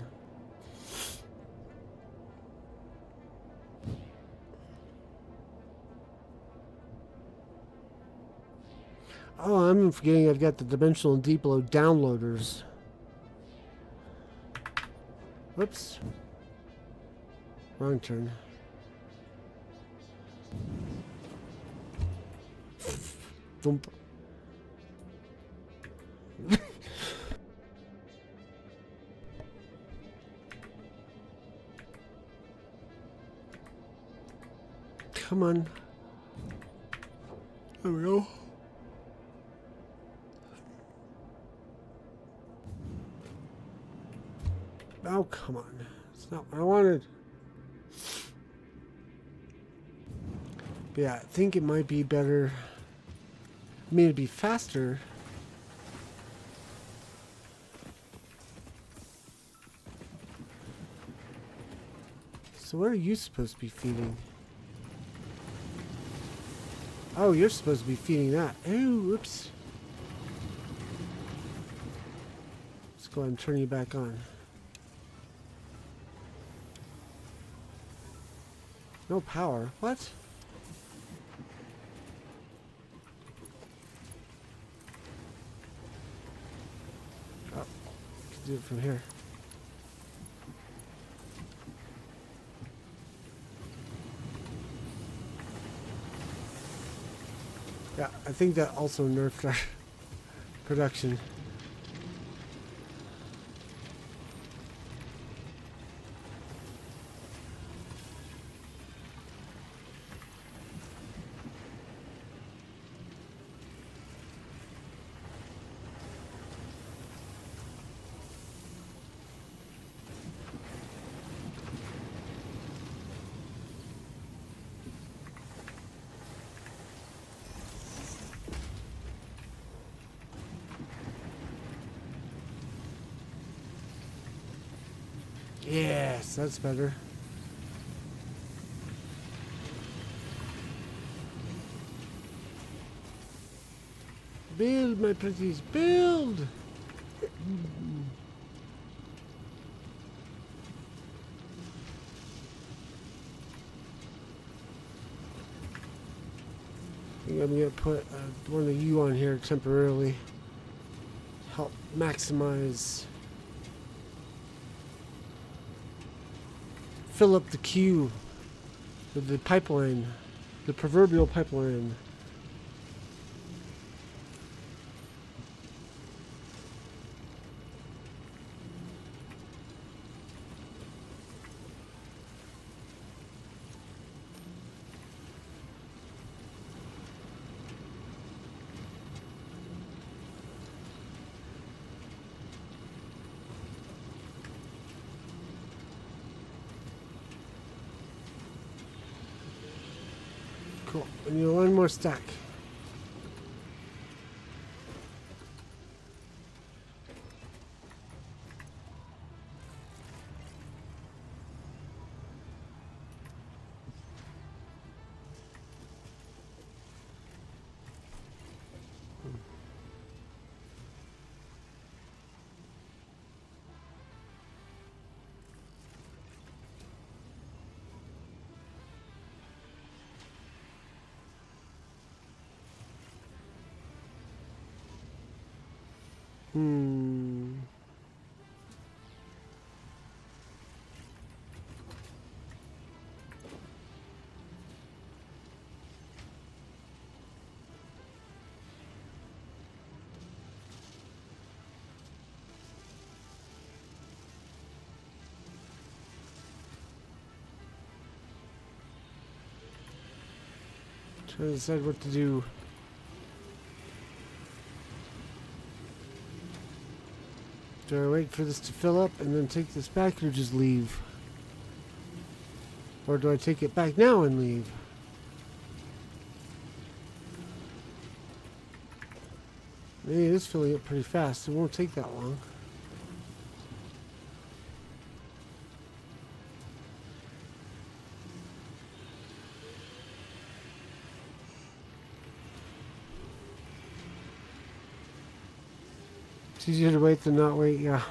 Oh, I'm forgetting I've got the dimensional deep load downloaders. Whoops. Wrong turn. Thump. Come on. There we go. Oh, come on. It's not what I wanted. But yeah, I think it might be better. I mean, it'd be faster. So what are you supposed to be feeding? Oh, you're supposed to be feeding that. Oh, oops. Let's go ahead and turn you back on. No power. What? Oh, can do it from here. Yeah, I think that also nerfed our production. Yes, that's better. Build, my pretties, build! I think I'm going to put one of you on here temporarily. Help maximize. Fill up the queue with the pipeline, the proverbial pipeline. Cool. We need one more stack. Hmm. Trying to decide what to do. Do I wait for this to fill up and then take this back, or just leave? Or do I take it back now and leave? Maybe it is filling up pretty fast. It won't take that long. It's easier to wait than not wait, yeah.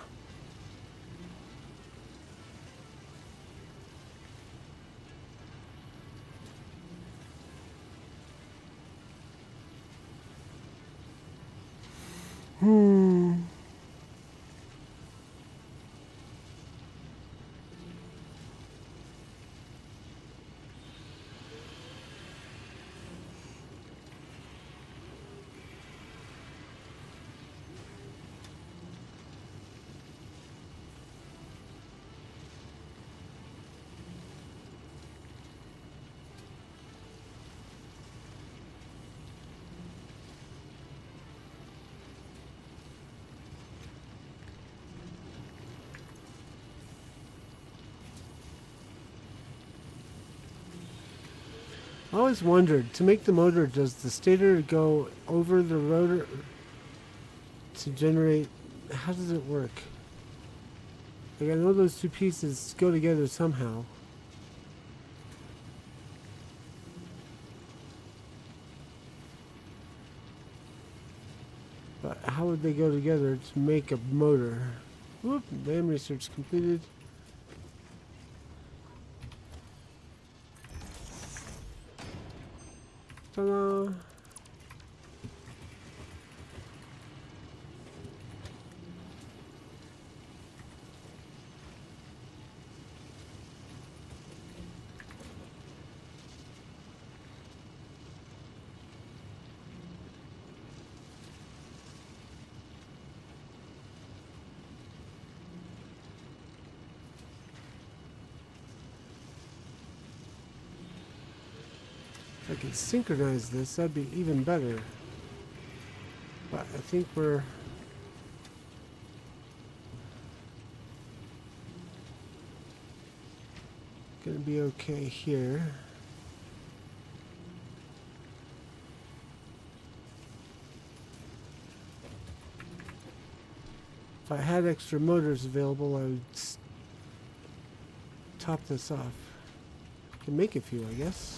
Hmm. I always wondered, to make the motor, does the stator go over the rotor to generate... How does it work? Like, I know those two pieces go together somehow. But how would they go together to make a motor? Whoop, BAM research completed. Ta-da! If I could synchronize this, that'd be even better. But I think we're... gonna be okay here. If I had extra motors available, I would top this off. I can make a few, I guess.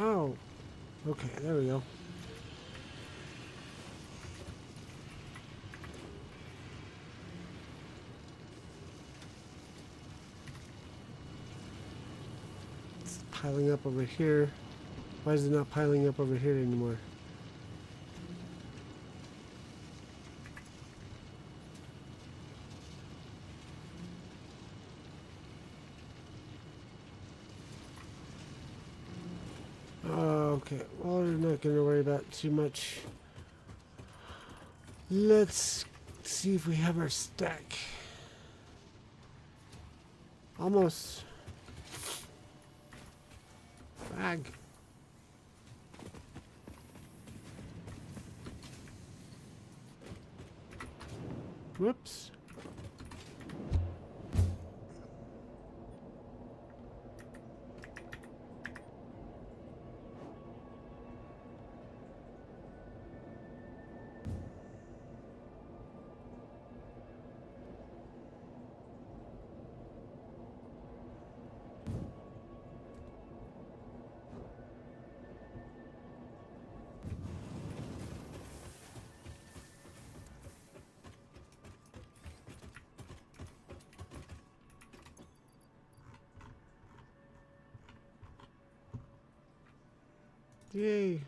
Oh, okay, there we go. It's piling up over here. Why is it not piling up over here anymore? Okay, well, we're not going to worry about too much. Let's see if we have our stack. Almost. Bag. Whoops. Yay.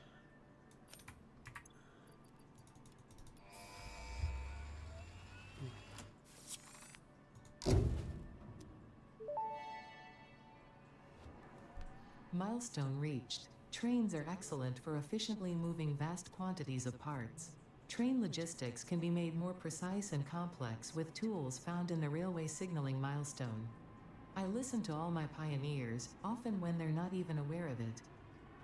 Milestone reached. Trains are excellent for efficiently moving vast quantities of parts. Train logistics can be made more precise and complex with tools found in the railway signaling milestone. I listen to all my pioneers, often when they're not even aware of it.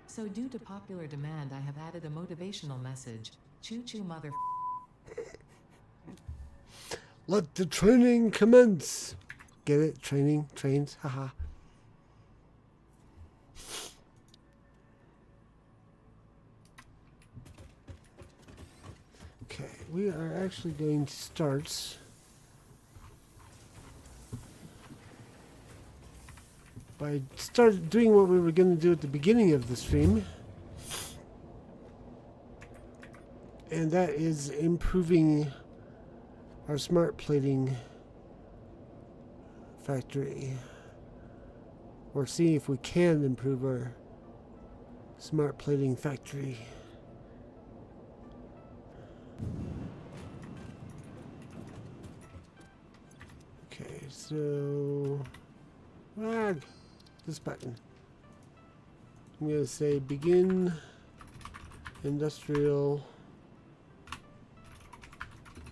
So due to popular demand, I have added a motivational message. Choo-choo mother... Let the training commence. Get it? Training, trains, haha. Okay, we are actually going to start by doing what we were going to do at the beginning of the stream, and that is improving our smart plating factory, or see if we can improve our smart plating factory. Okay, so this button. I'm going to say begin industrial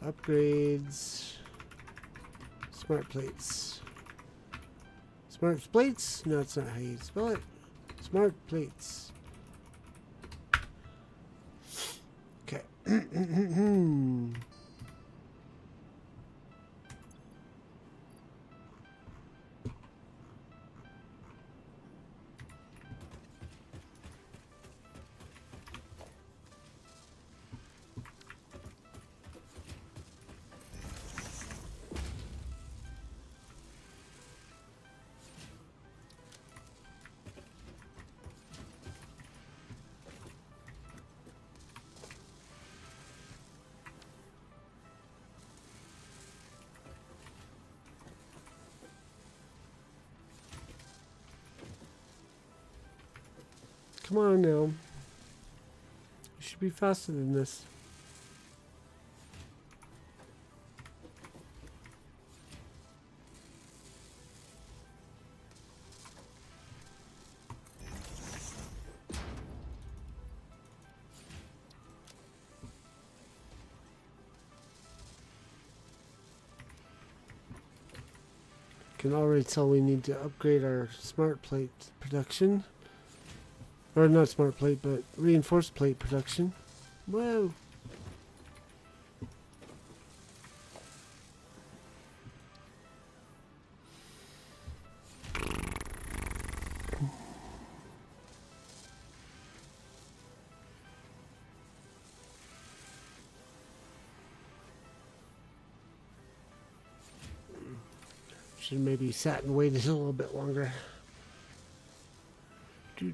upgrades smart plates. Smart plates? No, that's not how you spell it. Smart plates. Okay. Come on now. You should be faster than this. Can already tell we need to upgrade our smart plate production. Or not smart plate, but reinforced plate production. Whoa! Should maybe sat and waited a little bit longer. Do.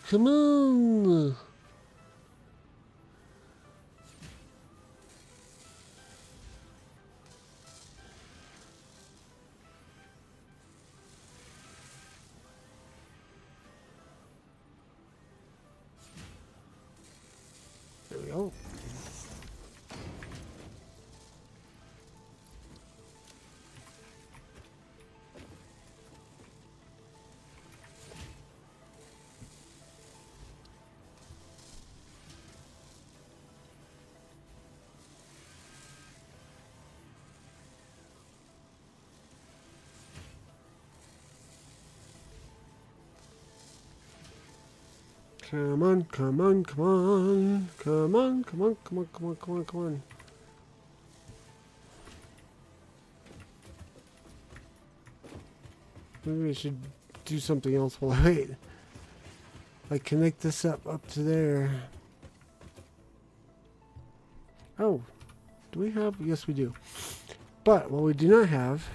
Come on! There we go. Come on, come on, come on. Come on, come on, come on, come on, come on, come on. Maybe we should do something else while I wait. Like connect this up to there. Oh, Do we have? Yes, we do. But what we do not have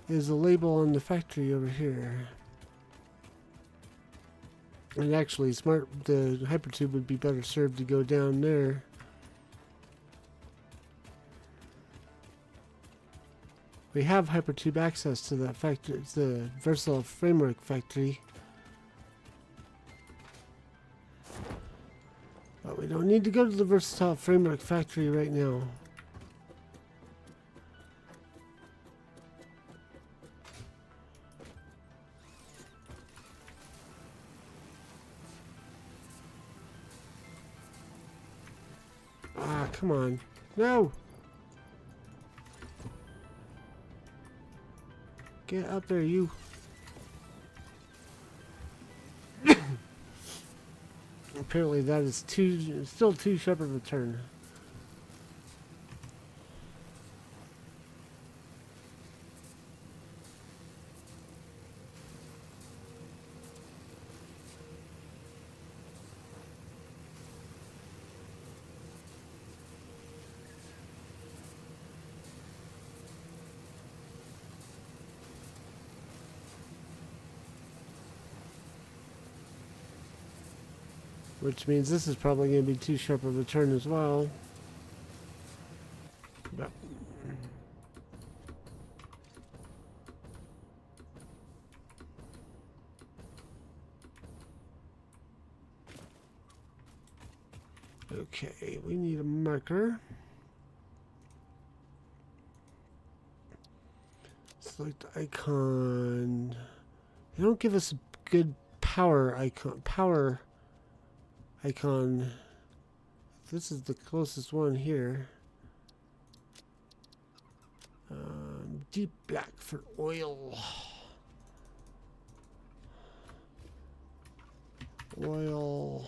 is a label on the factory over here. And actually, the hypertube would be better served to go down there. We have hypertube access to that factory. It's the Versatile Framework factory. But we don't need to go to the Versatile Framework factory right now. Ah, come on. No! Get up there, you. Apparently that is still too sharp of a turn. Which means this is probably going to be too sharp of a turn as well. Yep. Okay, we need a marker. Select icon. They don't give us a good power icon. This is the closest one here. Deep black for oil. Oil.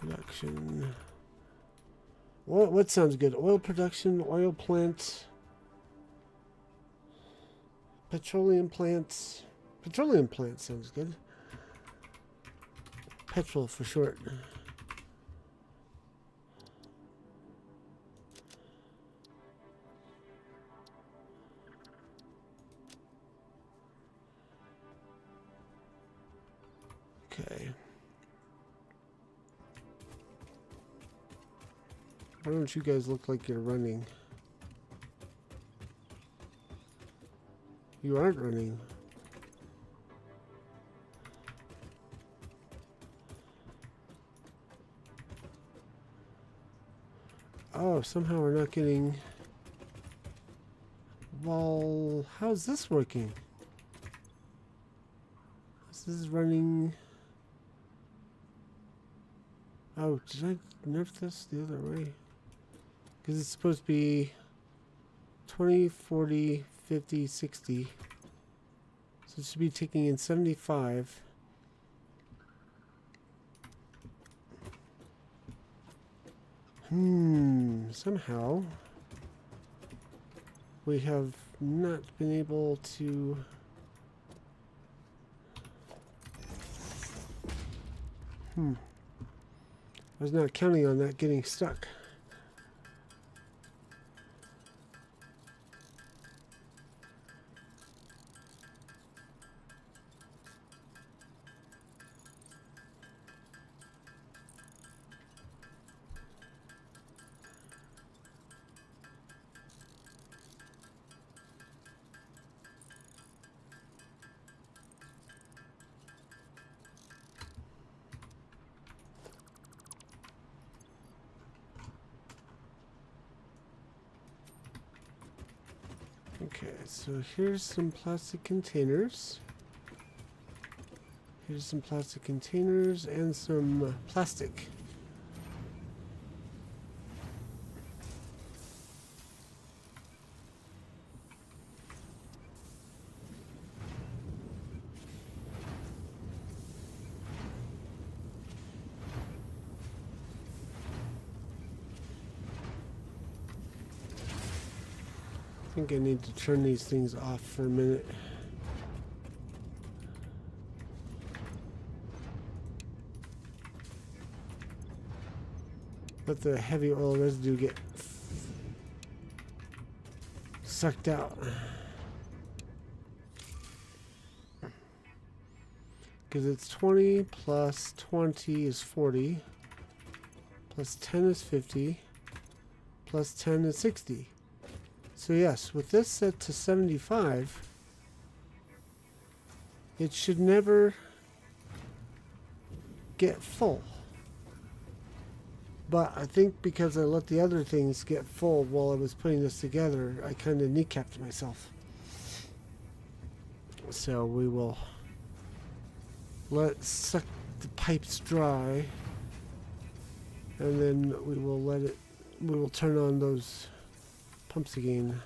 Production. What sounds good? Oil production, oil plant, petroleum plants. Petroleum plant sounds good. Petrol for short. Okay. Why don't you guys look like you're running? You aren't running. Oh, somehow we're not getting... Well, how's this working? This is running... Oh, did I nerf this the other way? Because it's supposed to be 20, 40, 50, 60. So it should be taking in 75. Somehow we have not been able to I was not counting on that getting stuck. Okay, so here's some plastic containers. Here's some plastic containers and some plastic. I think I need to turn these things off for a minute. let the heavy oil residue get sucked out. Because it's 20 plus 20 is 40, plus 10 is 50, plus 10 is 60. So yes, with this set to 75, it should never get full. But I think because I let the other things get full while I was putting this together, I kind of kneecapped myself. So we will let it suck the pipes dry, and then we will turn on those pumps again.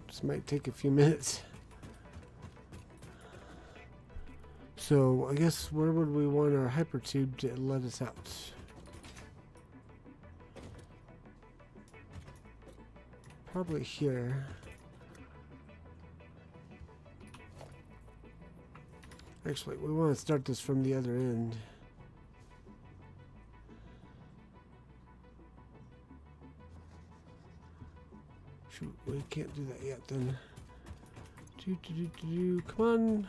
This might take a few minutes. So I guess where would we want our hypertube to let us out? Probably here. Actually, we want to start this from the other end. Shoot, we can't do that yet then. Come on.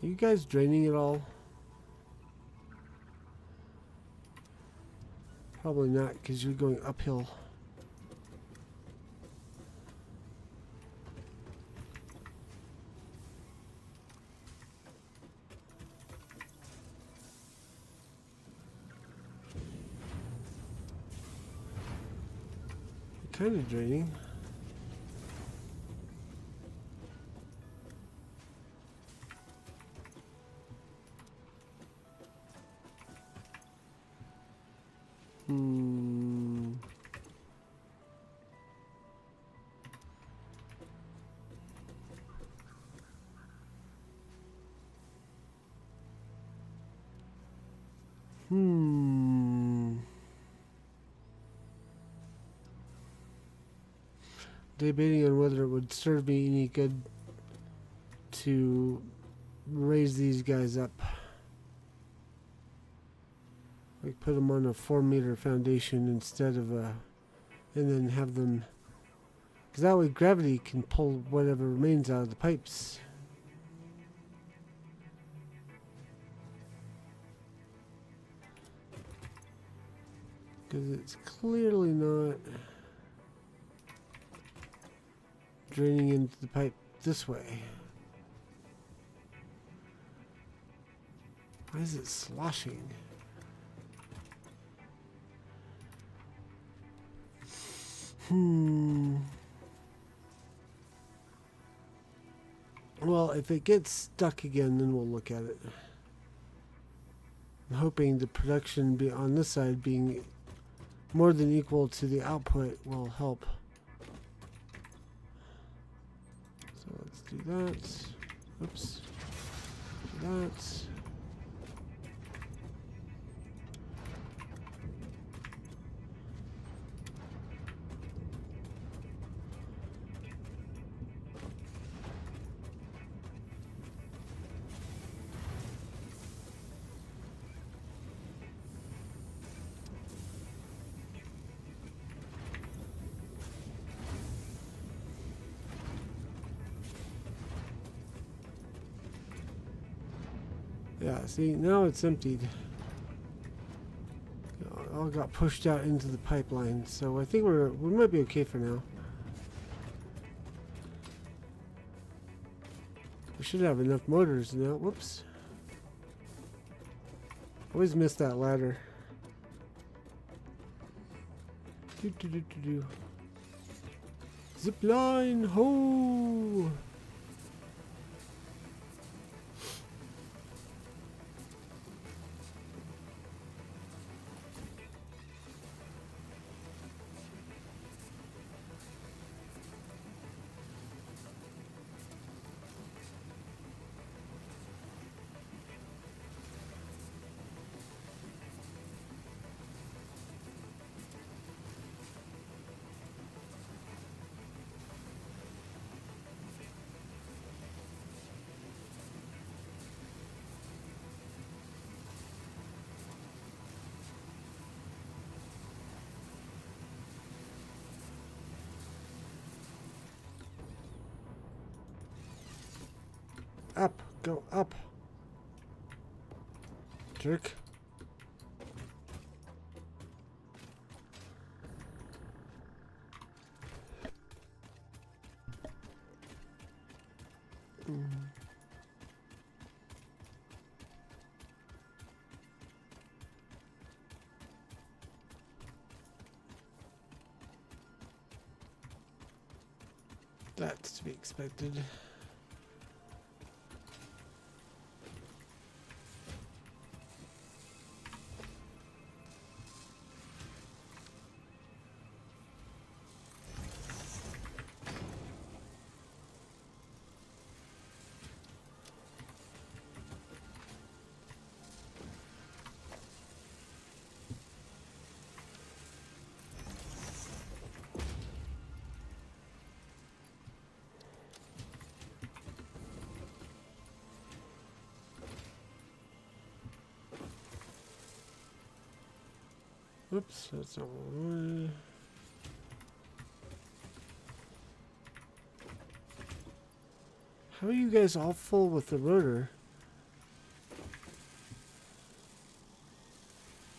Are you guys draining it all? Probably not, because you're going uphill. Kind of draining. Debating on whether it would serve me any good to raise these guys up. Like put them on a 4-meter foundation instead of a, and then have them, because that way gravity can pull whatever remains out of the pipes. Because it's clearly not draining into the pipe this way. Why is it sloshing? Well, if it gets stuck again, then we'll look at it. I'm hoping the production on this side being more than equal to the output will help. So let's do that. Oops. That's. Yeah, see, now it's emptied. All got pushed out into the pipeline, so I think we might be okay for now. We should have enough motors now. Whoops. Always miss that ladder. Zip line, ho! Up, go up. Jerk. That's to be expected. Oops, that's not what I wanted. How are you guys all full with the rotor?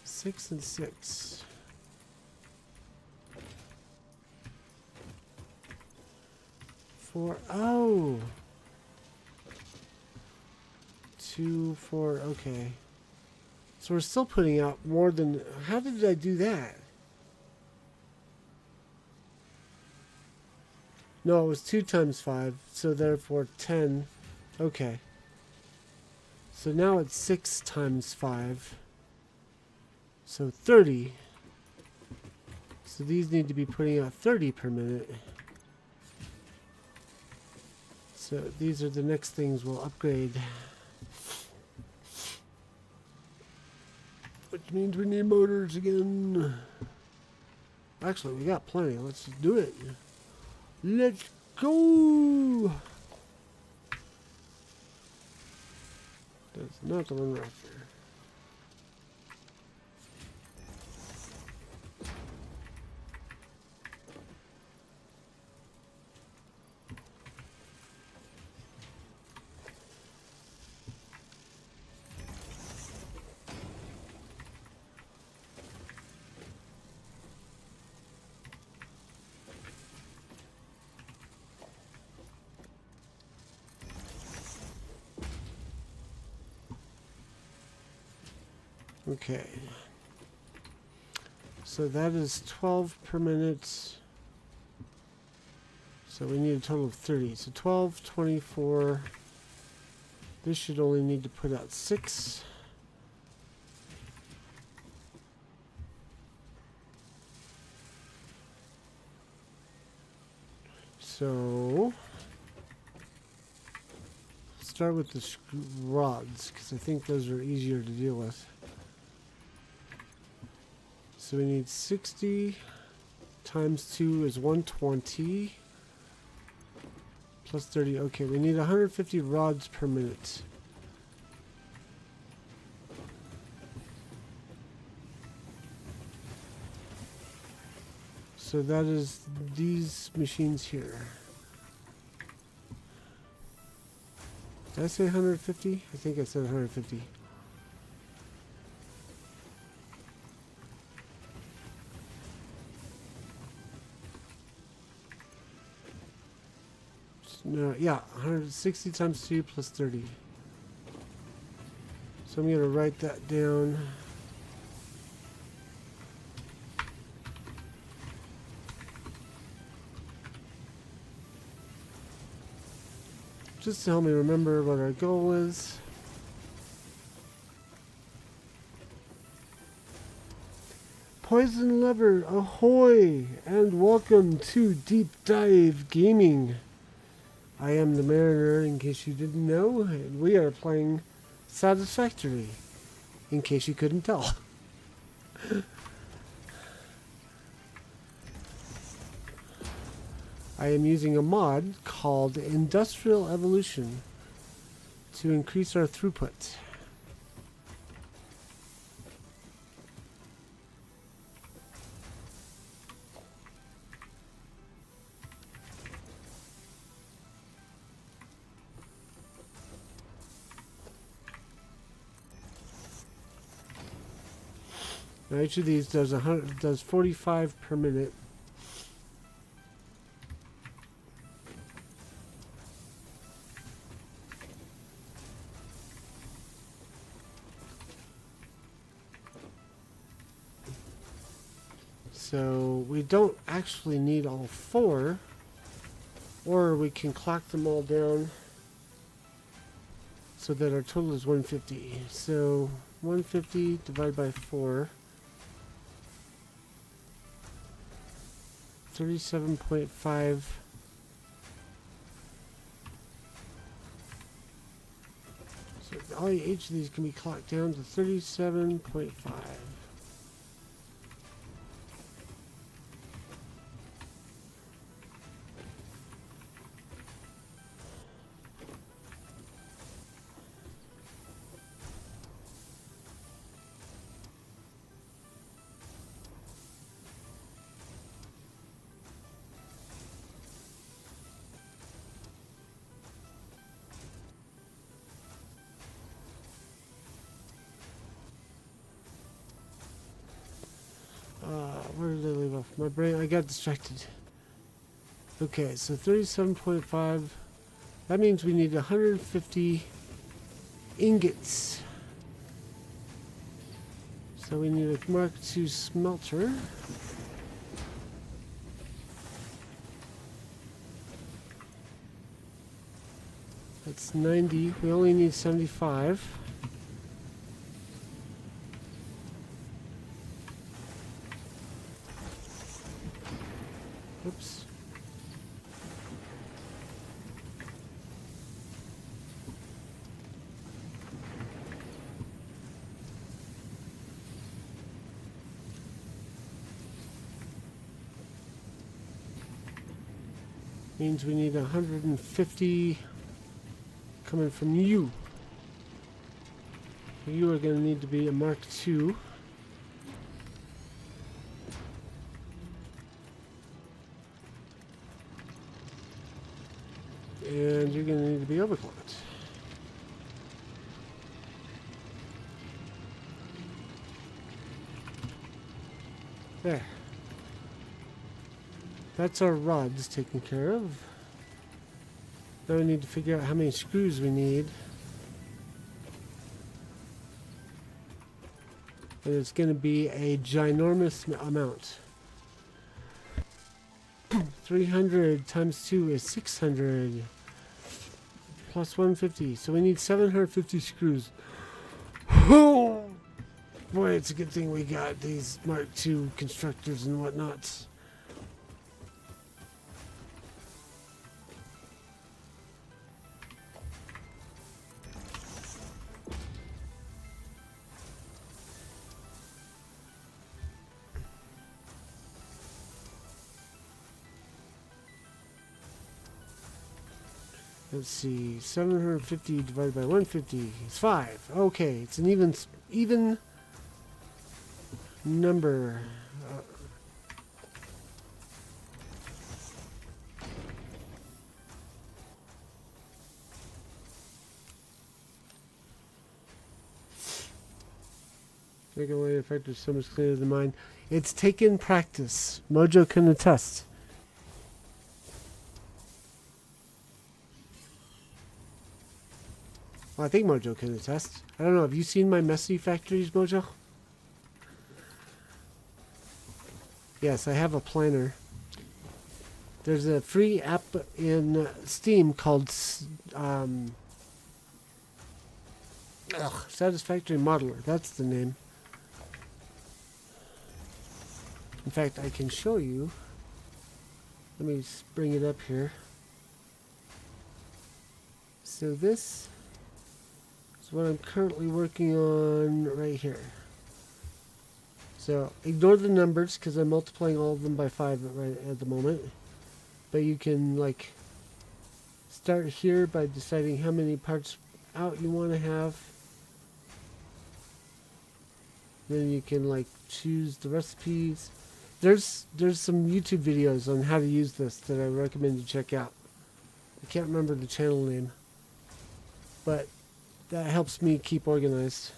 6 and 6. 4. Oh! 2, 4. Okay. So we're still putting out more than... How did I do that? No, it was 2 times 5. So therefore 10. Okay. So now it's 6 times 5. So 30. So these need to be putting out 30 per minute. So these are the next things we'll upgrade. Which means we need motors again. Actually, we got plenty. Let's just do it. Let's go! That's not the one right there. Okay, so that is 12 per minute, so we need a total of 30, so 12, 24, this should only need to put out 6, so let's start with the rods, because I think those are easier to deal with. So we need 60 times 2 is 120. Plus 30. Okay, we need 150 rods per minute. So that is these machines here. Did I say 150? I think I said 150. No, yeah, 160 times 2 plus 30. So I'm going to write that down. Just to help me remember what our goal is. Poison Lover, ahoy! And welcome to Deep Dive Gaming. I am the Mariner, in case you didn't know, and we are playing Satisfactory, in case you couldn't tell. I am using a mod called Industrial Evolution to increase our throughput. Now each of these does 45 per minute. So we don't actually need all 4, or we can clock them all down so that our total is 150. So 150 divided by 4. 37.5. So each of these can be clocked down to 37.5. Where did I leave off? My brain, I got distracted. Okay, so 37.5. That means we need 150 ingots. So we need a Mark II smelter. That's 90. We only need 75. Oops. Means we need 150 coming from you. You are going to need to be a Mark II. And you're going to need to be overclocked. There. That's our rods taken care of. Now we need to figure out how many screws we need. And it's going to be a ginormous amount. 300 times 2 is 600. Plus 150. So we need 750 screws. Oh! Boy, it's a good thing we got these Mark II constructors and whatnots. Let's see, 750 divided by 150 is 5. Okay, it's an even number. Make a way effective so much clearer than mine. It's taken practice. Mojo can attest. Well, I think Mojo can attest. I don't know. Have you seen my messy factories, Mojo? Yes, I have a planner. There's a free app in Steam called Satisfactory Modeler. That's the name. In fact, I can show you. Let me bring it up here. So this is what I'm currently working on right here. So ignore the numbers because I'm multiplying all of them by 5 right at the moment. But you can like start here by deciding how many parts out you want to have. Then you can like choose the recipes. There's some YouTube videos on how to use this that I recommend you check out. I can't remember the channel name, but that helps me keep organized.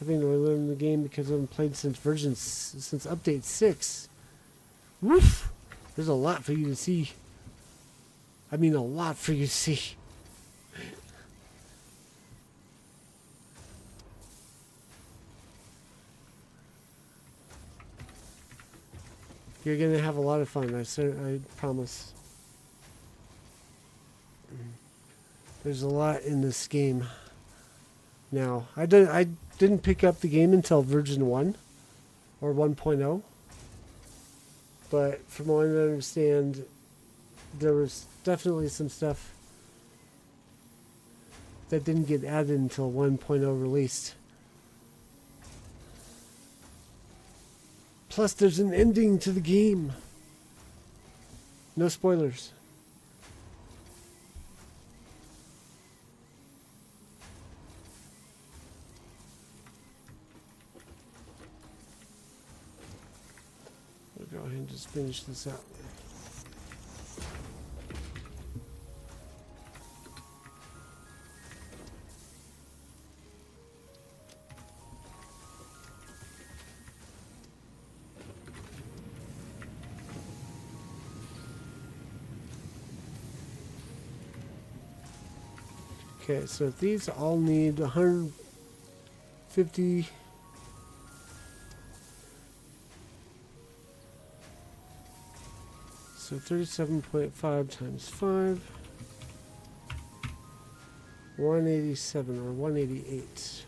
I think I learned the game because I haven't played since update 6. Woof! There's a lot for you to see. I mean, a lot for you to see. You're gonna have a lot of fun. I promise. There's a lot in this game. Now, I didn't pick up the game until version 1 or 1.0. But from what I understand, there was definitely some stuff that didn't get added until 1.0 released. Plus, there's an ending to the game. No spoilers. We'll go ahead and just finish this out. Okay, so these all need 150. So 37.5 times 5. 187 or 188.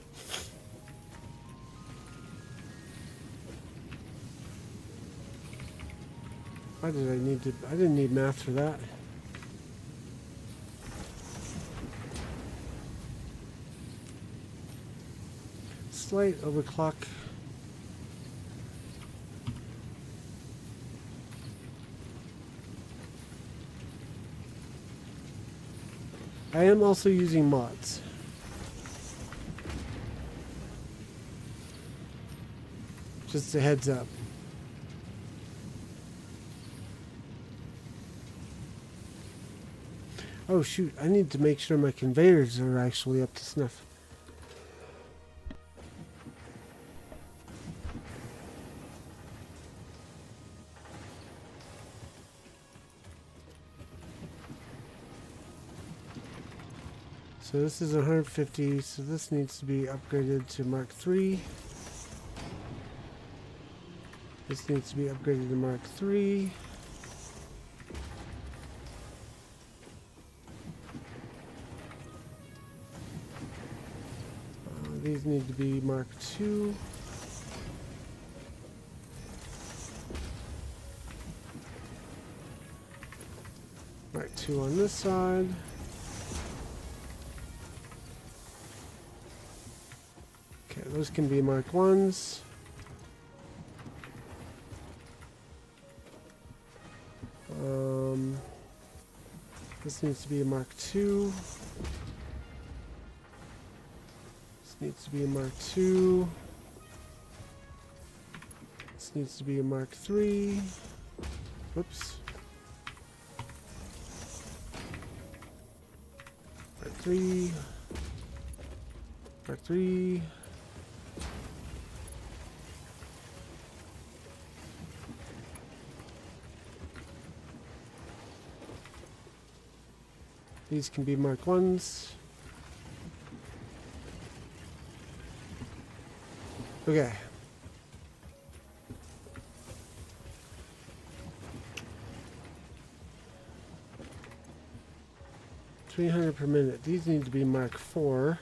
Why did I need to? I didn't need math for that. Slight overclock. I am also using mods. Just a heads up. Oh shoot, I need to make sure my conveyors are actually up to snuff. So this is 150, so this needs to be upgraded to Mark III. This needs to be upgraded to Mark III. These need to be Mark II. Mark II on this side. Okay, those can be Mark 1s. This needs to be a Mark II. This needs to be a Mark II. This needs to be a Mark III. Whoops. Mark III. Mark III. These can be Mark 1s. Okay. $300 per minute. These need to be Mark 4.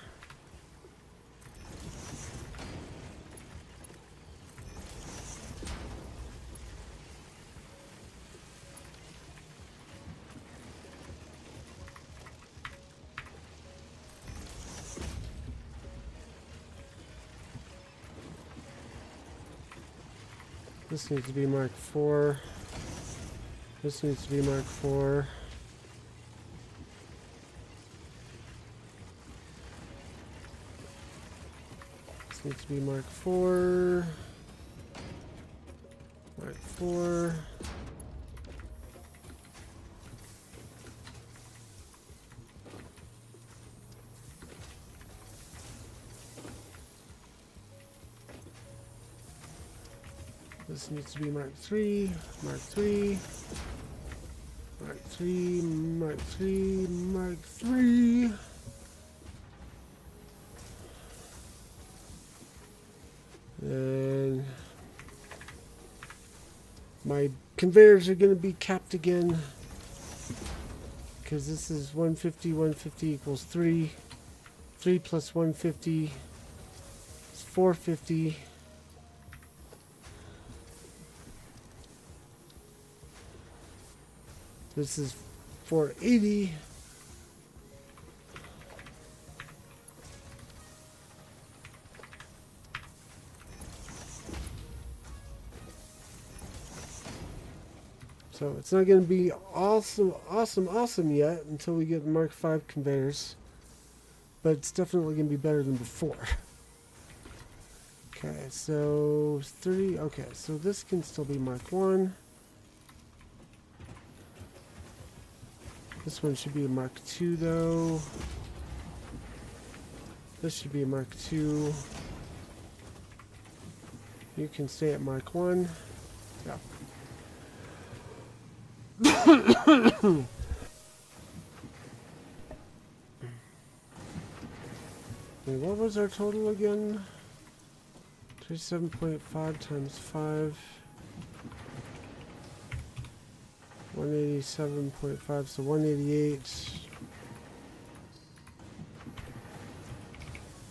This needs to be Mark 4. This needs to be Mark 4. This needs to be Mark 4. Mark 4. This needs to be Mark 3, Mark 3, Mark 3, Mark 3, Mark 3. And my conveyors are going to be capped again because this is 150, 150 equals 3. 3 plus 150 is 450. This is 480. So it's not going to be awesome yet until we get Mark 5 conveyors. But it's definitely going to be better than before. Okay, so 30. Okay, so this can still be Mark 1. This one should be a Mark II though. This should be a Mark II. You can stay at Mark 1. Yeah. Wait, what was our total again? 37.5 times 5. 187.5, so 188.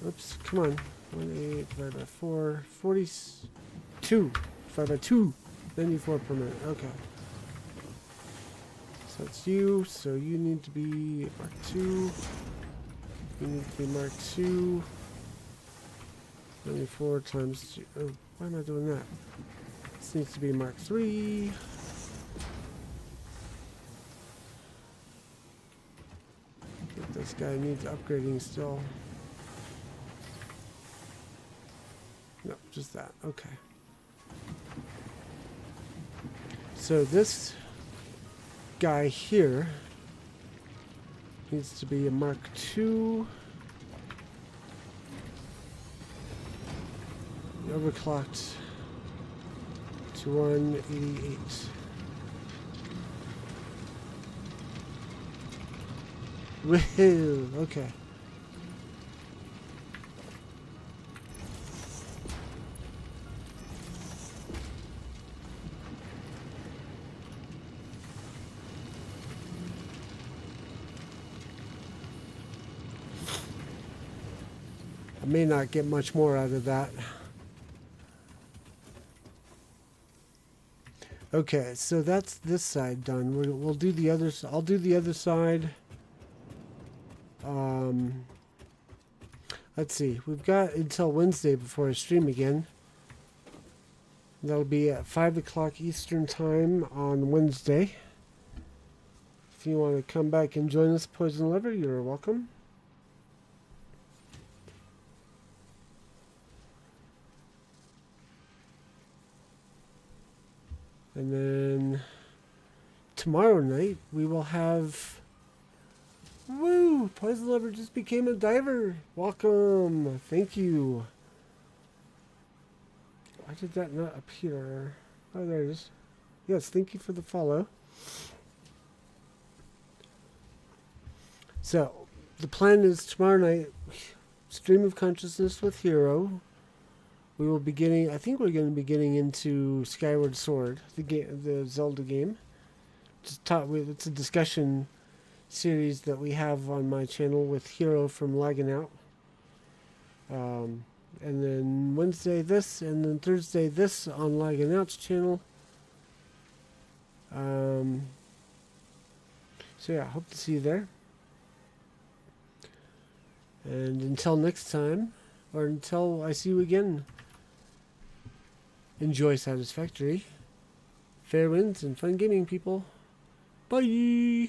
Oops, come on. 188 divided by 4. 42 divided by 2. 94 per minute. Okay. So that's you. So you need to be Mark 2. You need to be Mark 2. 94 times 2. Oh, why am I doing that? This needs to be Mark 3. This guy needs upgrading still. No, just that. Okay. So this guy here needs to be a Mark II. Overclocked to 188. Woohoo! Okay. I may not get much more out of that. Okay, so that's this side done. We'll do the other. I'll do the other side. Let's see. We've got until Wednesday before I stream again. That'll be at 5 o'clock Eastern time on Wednesday. If you want to come back and join us, Poison Lover, you're welcome. And then tomorrow night we will have... Woo! Poison Lover just became a diver. Welcome. Thank you. Why did that not appear? Oh, there it is. Yes, thank you for the follow. So, the plan is tomorrow night, Stream of Consciousness with Hero. We will be getting, I think we're going to be getting into Skyward Sword, the Zelda game. It's a discussion series that we have on my channel with Hero from Lagging Out. And then Wednesday this, and then Thursday this on Lagging Out's channel. So yeah, hope to see you there. And until next time, or until I see you again, enjoy Satisfactory. Fair winds and fun gaming, people. Bye!